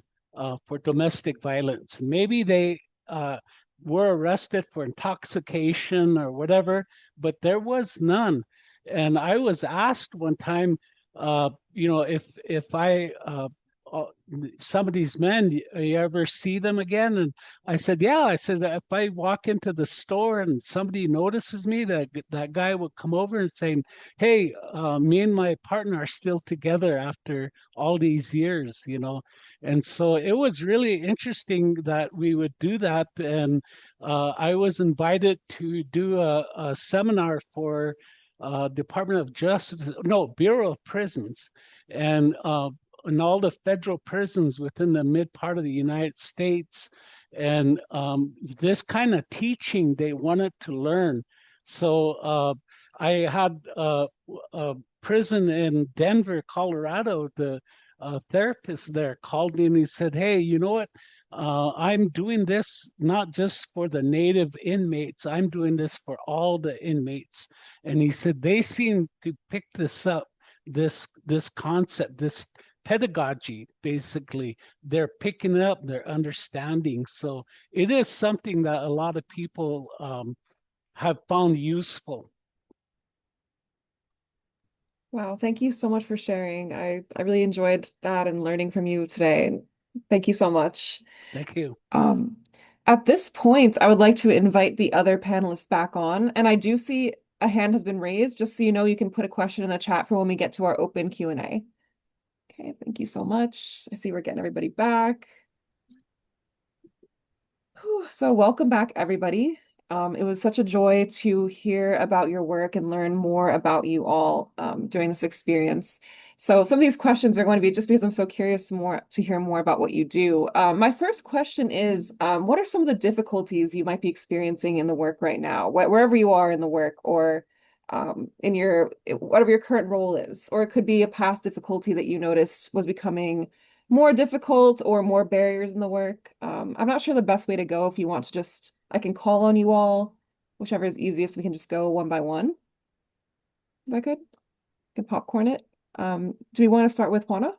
for domestic violence. Maybe they were arrested for intoxication or whatever, but there was none. And I was asked one time, if I some of these men, you ever see them again? And I said, yeah. I said, if I walk into the store and somebody notices me, that guy would come over and say, hey, me and my partner are still together after all these years, And so it was really interesting that we would do that. And I was invited to do a seminar for Department of Justice, no, Bureau of Prisons. And in all the federal prisons within the mid part of the United States. And this kind of teaching they wanted to learn. So I had a prison in Denver, Colorado. The therapist there called me and he said, hey, you know what? I'm doing this not just for the native inmates, I'm doing this for all the inmates. And he said they seem to pick this up, this concept, this pedagogy, basically. They're picking it up, they're understanding. So it is something that a lot of people have found useful. Wow, thank you so much for sharing. I really enjoyed that and learning from you today. Thank you so much. Thank you. At this point, I would like to invite the other panelists back on. And I do see a hand has been raised. Just so you know, you can put a question in the chat for when we get to our open Q&A. Okay, thank you so much. I see we're getting everybody back. Whew, so welcome back, everybody. It was such a joy to hear about your work and learn more about you all during this experience. So some of these questions are going to be just because I'm so curious to hear more about what you do. My first question is, what are some of the difficulties you might be experiencing in the work right now, wherever you are in the work, or in whatever your current role is, or it could be a past difficulty that you noticed was becoming more difficult or more barriers in the work. I'm not sure the best way to go. If you want to I can call on you all, whichever is easiest. We can just go one by one. Is that good? We can popcorn it. Do we want to start with Juana?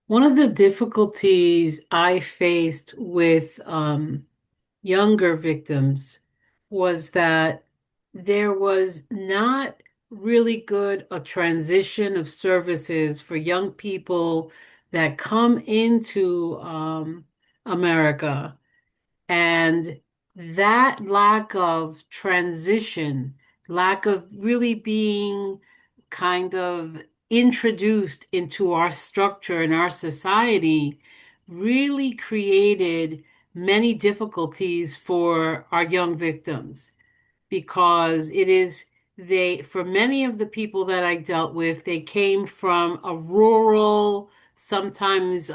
One of the difficulties I faced with younger victims was that there was not really good a transition of services for young people that come into America. And that lack of transition, lack of really being kind of introduced into our structure and our society really created many difficulties for our young victims because for many of the people that I dealt with, they came from a rural, sometimes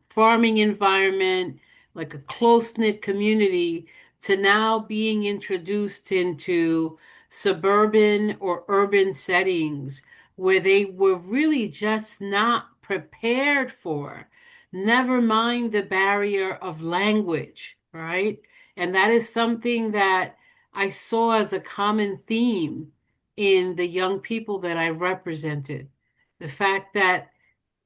farming environment, like a close-knit community, to now being introduced into suburban or urban settings where they were really just not prepared for. Never mind the barrier of language, right? And that is something that I saw as a common theme in the young people that I represented. The fact that,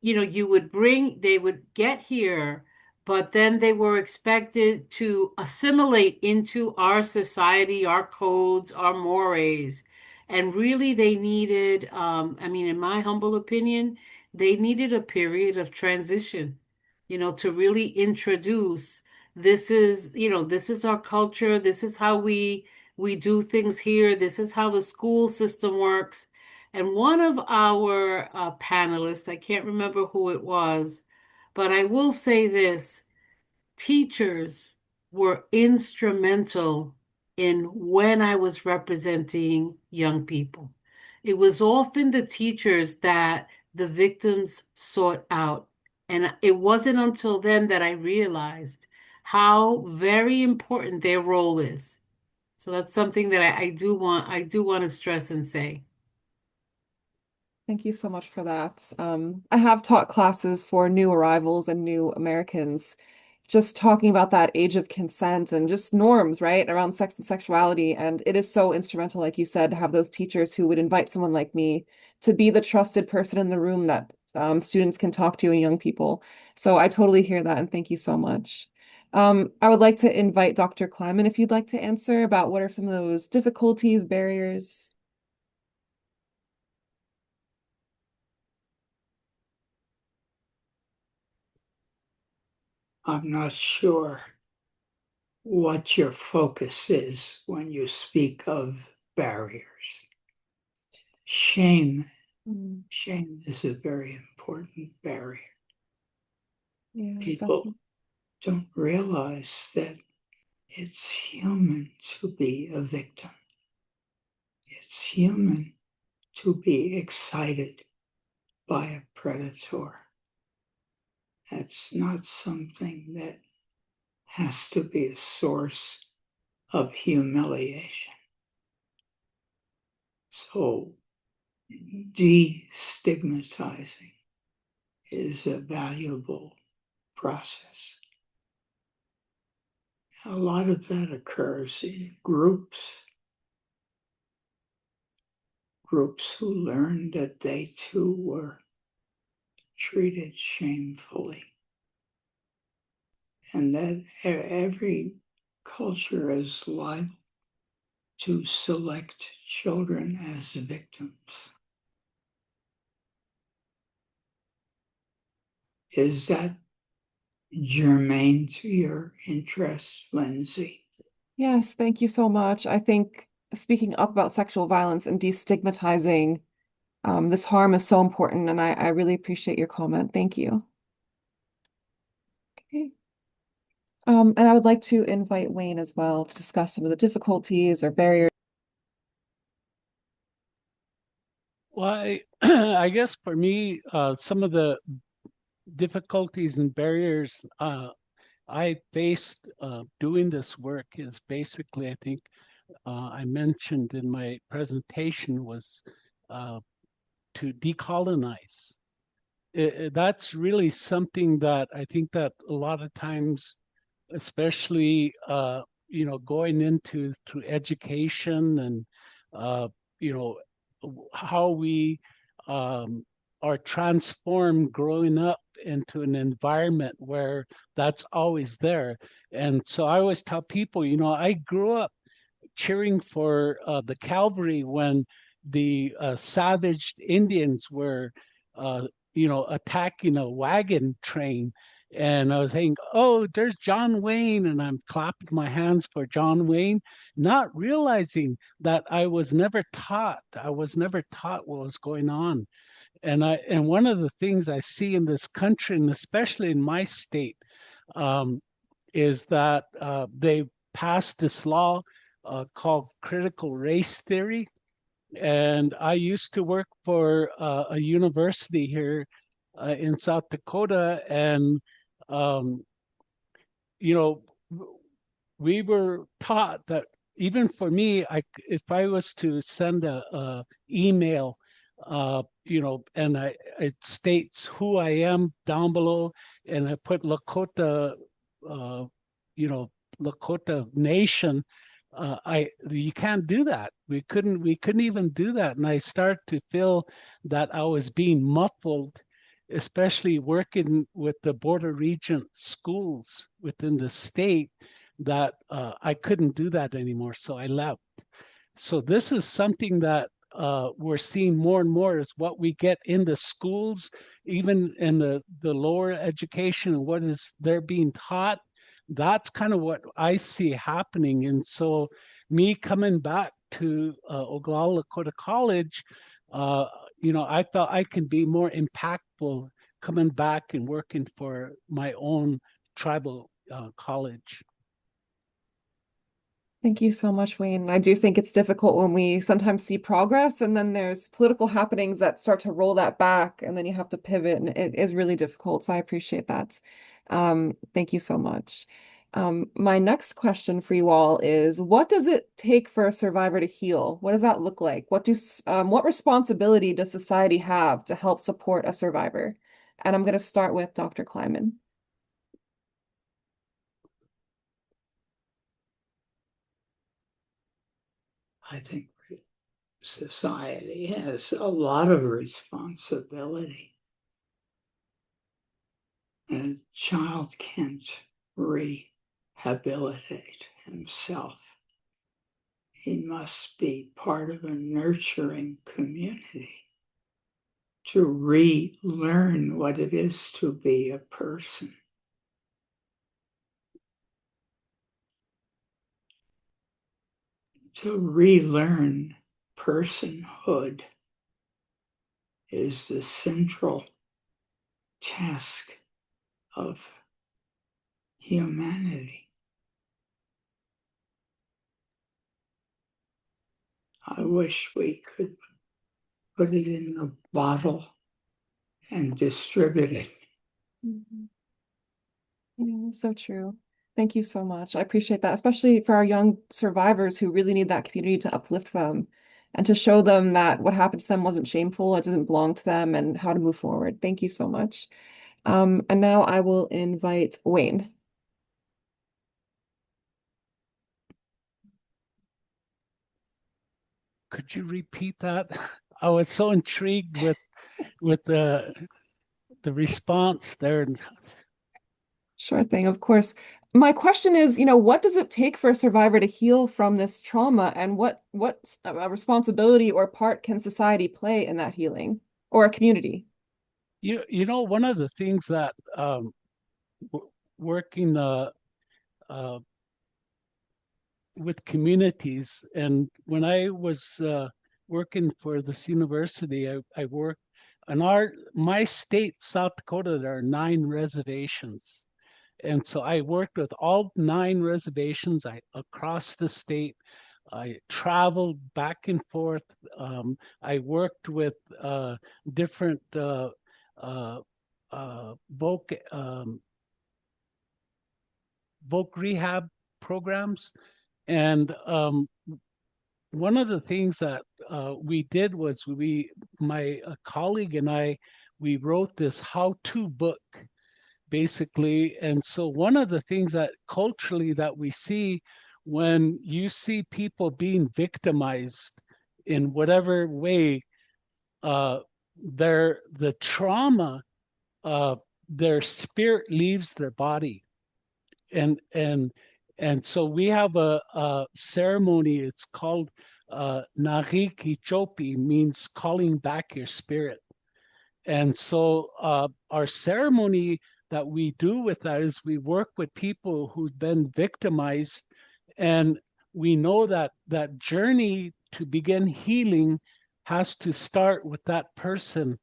they would get here, but then they were expected to assimilate into our society, our codes, our mores. And really, they needed, in my humble opinion, they needed a period of transition, to really introduce this is our culture. This is how we do things here. This is how the school system works. And one of our panelists, I can't remember who it was, but I will say this, teachers were instrumental in when I was representing young people. It was often the teachers that the victims sought out. And it wasn't until then that I realized how very important their role is. So that's something that I do want to stress and say. Thank you so much for that. I have taught classes for new arrivals and new Americans, just talking about that age of consent and just norms, right, around sex and sexuality. And it is so instrumental, like you said, to have those teachers who would invite someone like me to be the trusted person in the room that students can talk to and young people. So I totally hear that, and thank you so much. I would like to invite Dr. Kleiman if you'd like to answer about what are some of those difficulties, barriers. I'm not sure what your focus is when you speak of barriers. Shame is a very important barrier. Yeah, People don't realize that it's human to be a victim. It's human to be excited by a predator. That's not something that has to be a source of humiliation. So destigmatizing is a valuable process. A lot of that occurs in groups who learn that they too were treated shamefully, and that every culture is liable to select children as victims. Is that germane to your interests, Lindsay? Yes, thank you so much. I think speaking up about sexual violence and destigmatizing this harm is so important, and I really appreciate your comment. Thank you. Okay. And I would like to invite Wayne as well to discuss some of the difficulties or barriers. Well, I guess for me, some of the difficulties and barriers I faced doing this work is basically, I think I mentioned in my presentation, was to decolonize. That's really something that I think that a lot of times, especially going into through education and you know how we are transformed growing up into an environment where that's always there. And so I always tell people, I grew up cheering for the cavalry when the savaged Indians were, attacking a wagon train. And I was saying, oh, there's John Wayne. And I'm clapping my hands for John Wayne, not realizing that I was never taught. I was never taught what was going on. And one of the things I see in this country, and especially in my state, um, is that they passed this law called critical race theory. And I used to work for a university here in South Dakota, and um, you know, we were taught that even for me, if I was to send a email, and it states who I am down below, and I put Lakota, uh, you know, Lakota Nation. You can't do that. We couldn't even do that, and I start to feel that I was being muffled, especially working with the border region schools within the state, that I couldn't do that anymore. So I left. So this is something that we're seeing more and more, is what we get in the schools, even in the lower education, and what is they're being taught. That's kind of what I see happening. And so me coming back to Oglala Lakota College, I felt I can be more impactful coming back and working for my own tribal college. Thank you so much, Wayne. I do think it's difficult when we sometimes see progress and then there's political happenings that start to roll that back and then you have to pivot and it is really difficult. So I appreciate that. Thank you so much. My next question for you all is, what does it take for a survivor to heal? What does that look like? What responsibility does society have to help support a survivor? And I'm going to start with Dr. Kleiman. I think society has a lot of responsibility. A child can't rehabilitate himself. He must be part of a nurturing community to relearn what it is to be a person. To relearn personhood is the central task of humanity. I wish we could put it in a bottle and distribute it. Mhm. Yeah, so true. Thank you so much. I appreciate that, especially for our young survivors who really need that community to uplift them and to show them that what happened to them wasn't shameful, it doesn't belong to them, and how to move forward. Thank you so much. And now I will invite Wayne. Could you repeat that? I was so intrigued with the response there. Sure thing, of course. My question is, what does it take for a survivor to heal from this trauma, and what responsibility or part can society play in that healing, or a community? One of the things that working uh, with communities, and when I was working for this university, I worked in my state, South Dakota. There are 9 reservations. And so I worked with all 9 reservations across the state. I traveled back and forth. I worked with different uh, voc rehab programs. And one of the things that we did was my colleague and I, we wrote this how-to book basically. And so one of the things that culturally that we see when you see people being victimized in whatever way, uh, the trauma, uh, their spirit leaves their body. And so we have a ceremony. It's called Nariki Chopi, means calling back your spirit. And so our ceremony that we do with that is we work with people who've been victimized, and we know that that journey to begin healing has to start with that person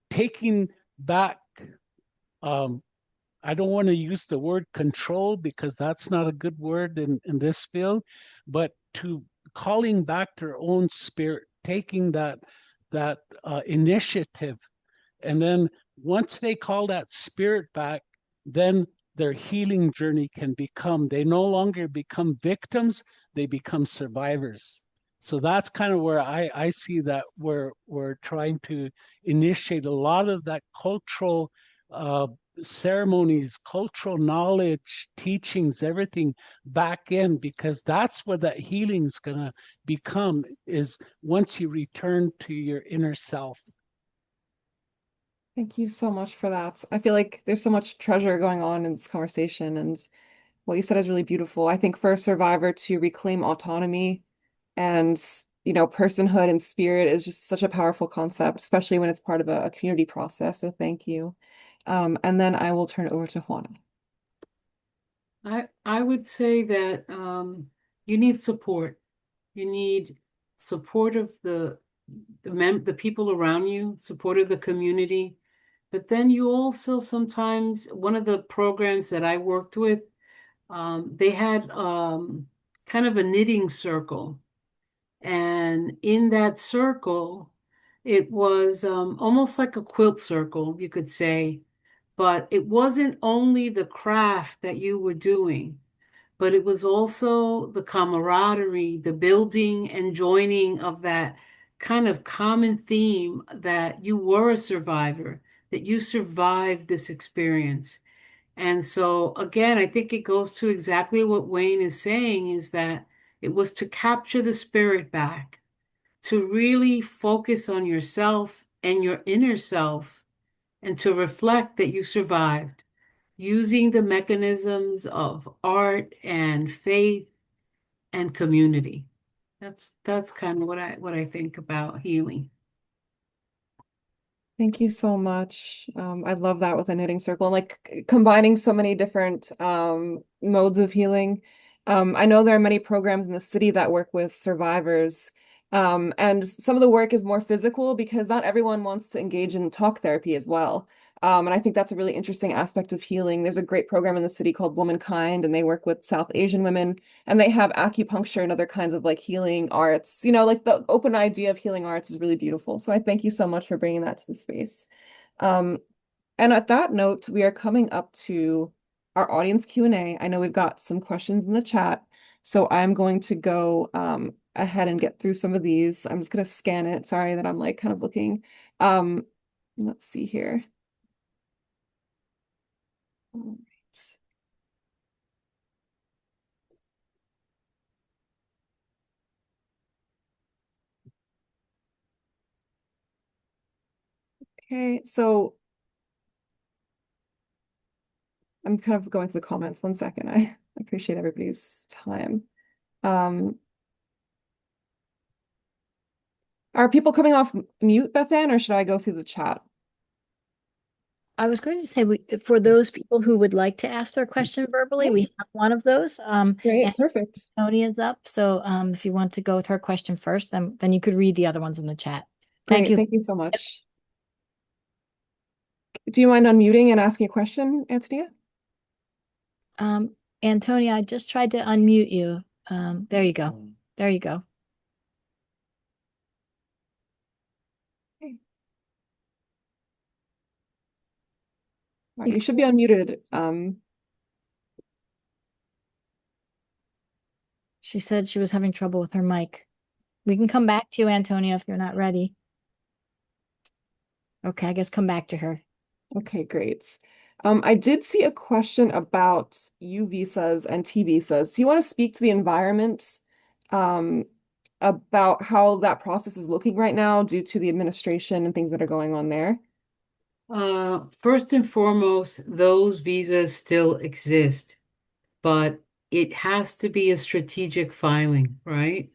taking back. um, I don't want to use the word control because that's not a good word in this field, but to calling back their own spirit, taking that initiative. And then once they call that spirit back, then their healing journey can become, they no longer become victims, they become survivors. So that's kind of where I see that we're trying to initiate a lot of that cultural ceremonies, cultural knowledge, teachings, everything back in, because that's what that healing is going to become, is once you return to your inner self. Thank you so much for that. I feel like there's so much treasure going on in this conversation, and what you said is really beautiful. I think for a survivor to reclaim autonomy and, personhood and spirit is just such a powerful concept, especially when it's part of a community process. So thank you. And then I will turn it over to Juana. I would say that you need support. You need support of the the people around you, supported the community. But then you also sometimes, one of the programs that I worked with, they had kind of a knitting circle. And in that circle, it was almost like a quilt circle, you could say. But it wasn't only the craft that you were doing, but it was also the camaraderie, the building and joining of that kind of common theme that you were a survivor, that you survived this experience. And so, again, I think it goes to exactly what Wayne is saying, is that it was to capture the spirit back, to really focus on yourself and your inner self, and to reflect that you survived using the mechanisms of art and faith and community. That's kind of what I think about healing. Thank you so much. I love that with a knitting circle, like combining so many different modes of healing. I know there are many programs in the city that work with survivors, and some of the work is more physical because not everyone wants to engage in talk therapy as well. And I think that's a really interesting aspect of healing. There's a great program in the city called Womankind, and they work with South Asian women, and they have acupuncture and other kinds of like healing arts. You know, like the open idea of healing arts is really beautiful. So I thank you so much for bringing that to the space. Um, and at that note, we are coming up to our audience Q&A. I know we've got some questions in the chat, so I'm going to go ahead and get through some of these. I'm just going to scan it. Sorry that I'm like kind of looking. Let's see here. All right. Okay, so I'm kind of going through the comments. One second. I appreciate everybody's time. Are people coming off mute, Beth Ann, or should I go through the chat? I was going to say, for those people who would like to ask their question verbally, we have one of those. Great, and perfect. Tonia's up. So if you want to go with her question first, then you could read the other ones in the chat. Thank Great, you. thank you so much. Do you mind unmuting and asking a question, Antonia? Antonia, I just tried to unmute you. There you go. There you go. All right, you should be unmuted. She said she was having trouble with her mic. We can come back to you, Antonia, if you're not ready. Okay, I guess come back to her. Okay, great. I did see a question about U visas and T visas. Do you want to speak to the environment about how that process is looking right now due to the administration and things that are going on there? First and foremost, those visas still exist, but it has to be a strategic filing, right?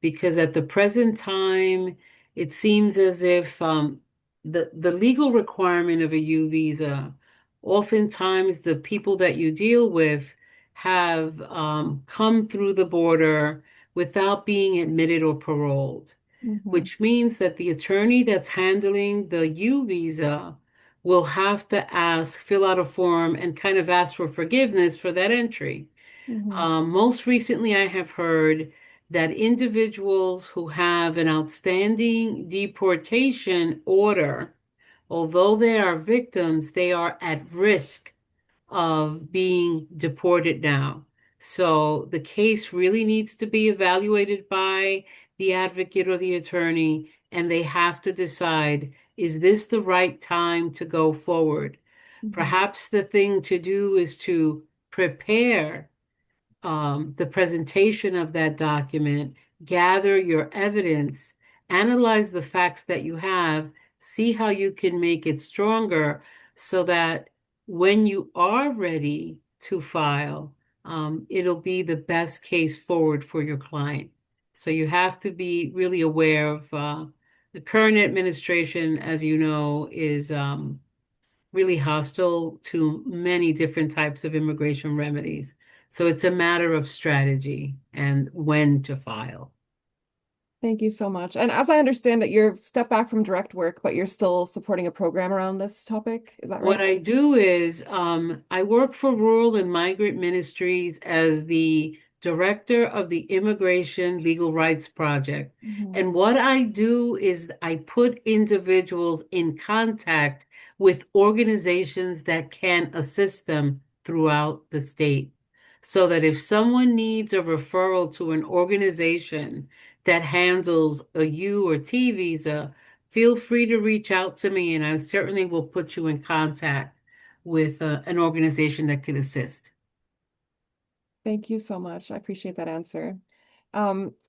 Because at the present time, it seems as if the legal requirement of a U visa, oftentimes the people that you deal with have come through the border without being admitted or paroled, which means that the attorney that's handling the U visa will have to fill out a form and kind of ask for forgiveness for that entry. Most recently, I have heard that individuals who have an outstanding deportation order, although they are victims, they are at risk of being deported now. So the case really needs to be evaluated by the advocate or the attorney, and they have to decide, is this the right time to go forward? Perhaps the thing to do is to prepare the presentation of that document, gather your evidence, analyze the facts that you have, see how you can make it stronger so that when you are ready to file, it'll be the best case forward for your client. So you have to be really aware of the current administration, as you know, is really hostile to many different types of immigration remedies. So it's a matter of strategy and when to file. Thank you so much. And as I understand it, you're stepped back from direct work, but you're still supporting a program around this topic. Is that What right? I do is I work for Rural and Migrant Ministries as the director of the Immigration Legal Rights Project. Mhm. And what I do is I put individuals in contact with organizations that can assist them throughout the state. So that if someone needs a referral to an organization that handles a U or T visa, feel free to reach out to me, and I certainly will put you in contact with an organization that could assist. Thank you so much. I appreciate that answer.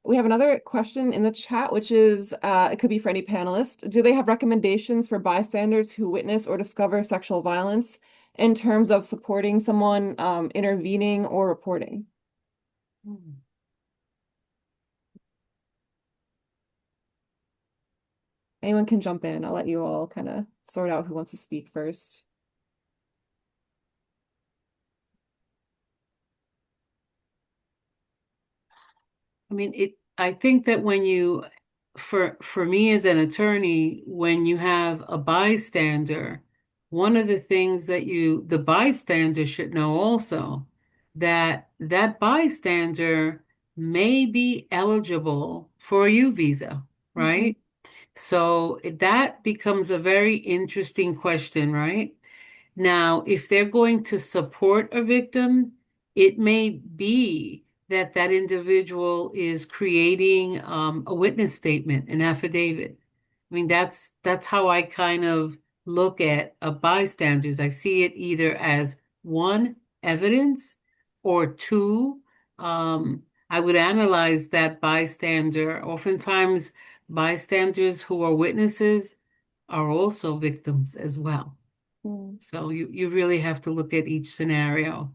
We have another question in the chat, which is, it could be for any panelist. Do they have recommendations for bystanders who witness or discover sexual violence in terms of supporting someone, intervening or reporting? Anyone can jump in. I'll let you all kind of sort out who wants to speak first. I mean, I think that for me as an attorney, when you have a bystander, one of the things that the bystander should know also, that that bystander may be eligible for a U visa, right? So that becomes a very interesting question, right? Now, if they're going to support a victim, it may be that that individual is creating a witness statement, an affidavit. I mean, that's how I kind of look at bystanders. I see it either as one, evidence, or two, I would analyze that bystander. Oftentimes, bystanders who are witnesses are also victims as well. Mm, So you really have to look at each scenario.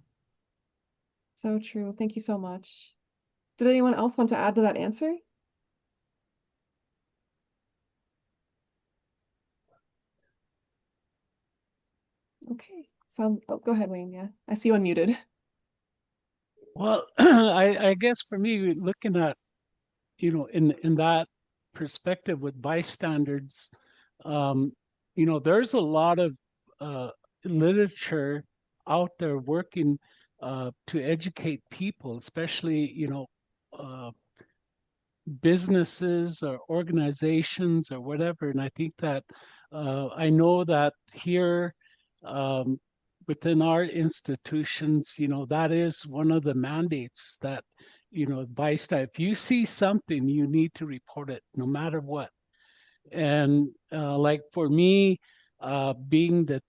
so true. Thank you so much. Did anyone else want to add to that answer? Okay. Oh, go ahead, Wayne. Yeah, I see you unmuted. Well, I guess for me, looking at, in that perspective with bystanders, um, there's a lot of uh, literature out there working to educate people, especially, uh, businesses or organizations or whatever. And I think that I know that here um, within our institutions, that is one of the mandates that, bystander, if you see something, you need to report it no matter what. And like for me, being the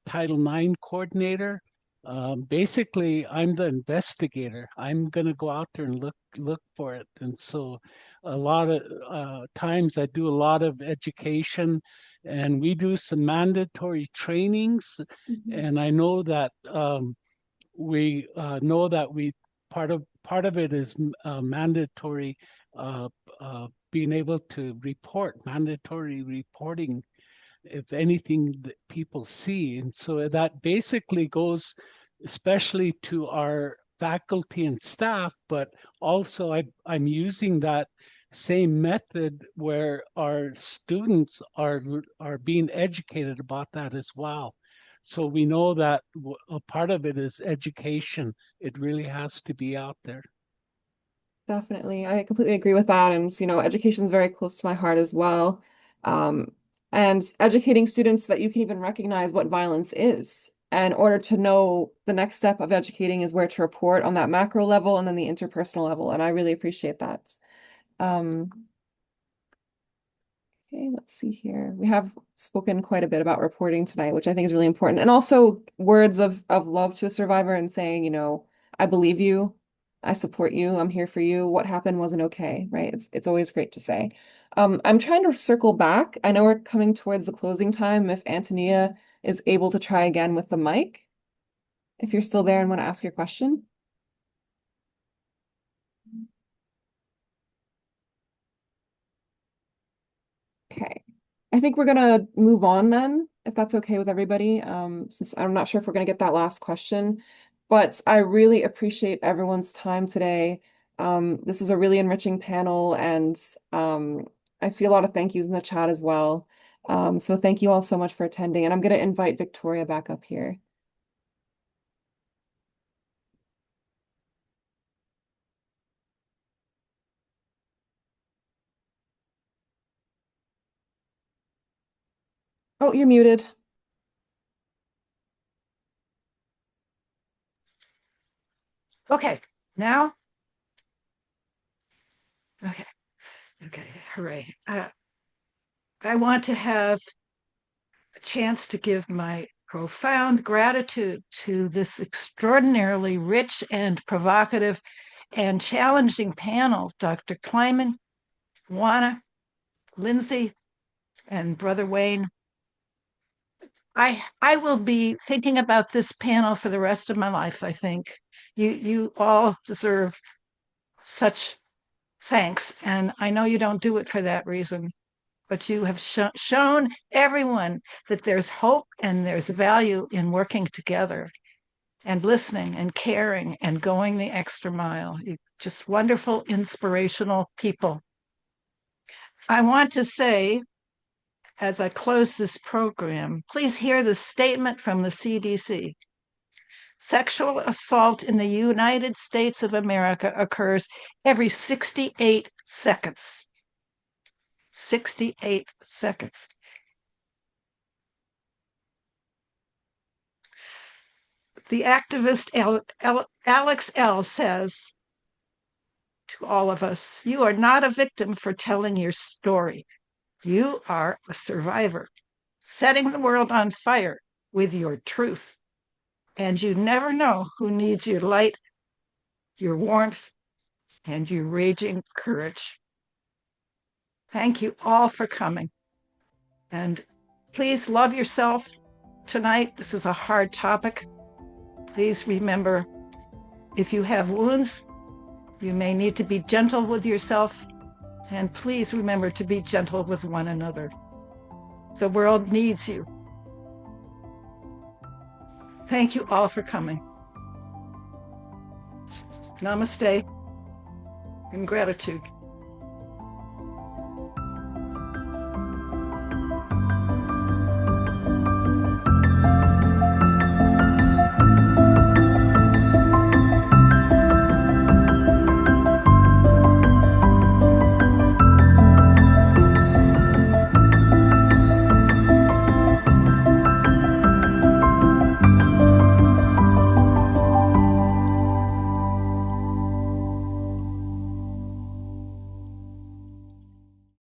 Title IX coordinator, basically I'm the investigator. I'm going to go out there and look for it. And so a lot of times I do a lot of education, and we do some mandatory trainings. And I know that we know that we part of it is mandatory being able to report, mandatory reporting if anything that people see. And so that basically goes especially to our faculty and staff, but also I'm using that same method where our students are being educated about that as well. So we know that a part of it is education. It really has to be out there. Definitely. I completely agree with that. And, education is very close to my heart as well. Um, and educating students so that you can even recognize what violence is. And in order to know, the next step of educating is where to report on that macro level and then the interpersonal level. And I really appreciate that. Um, Okay, let's see here. We have spoken quite a bit about reporting tonight, which I think is really important. And also words of love to a survivor and saying, I believe you, I support you, I'm here for you. What happened wasn't okay, right? It's always great to say. I'm trying to circle back. I know we're coming towards the closing time. If Antonia is able to try again with the mic, if you're still there and want to ask your question. Okay. I think we're gonna move on then, if that's okay with everybody, since I'm not sure if we're gonna get that last question. But I really appreciate everyone's time today. This was a really enriching panel, and I see a lot of thank yous in the chat as well. So thank you all so much for attending, and I'm going to invite Victoria back up here. Oh, you're muted. Okay, now? Okay, hooray. I want to have a chance to give my profound gratitude to this extraordinarily rich and provocative and challenging panel, Dr. Kleiman, Juana, Lindsay, and Brother Wayne. I will be thinking about this panel for the rest of my life, I think. You all deserve such thanks, and I know you don't do it for that reason, but you have shown everyone that there's hope and there's value in working together and listening and caring and going the extra mile. You're just wonderful, inspirational people. I want to say, as I close this program, please hear the statement from the CDC. Sexual assault in the United States of America occurs every 68 seconds. 68 seconds. The activist Alex L. says to all of us, you are not a victim for telling your story. You are a survivor, setting the world on fire with your truth. And you never know who needs your light, your warmth, and your raging courage. Thank you all for coming. And please love yourself tonight. This is a hard topic. Please remember, if you have wounds, you may need to be gentle with yourself. And please remember to be gentle with one another. The world needs you. Thank you all for coming. Namaste and gratitude.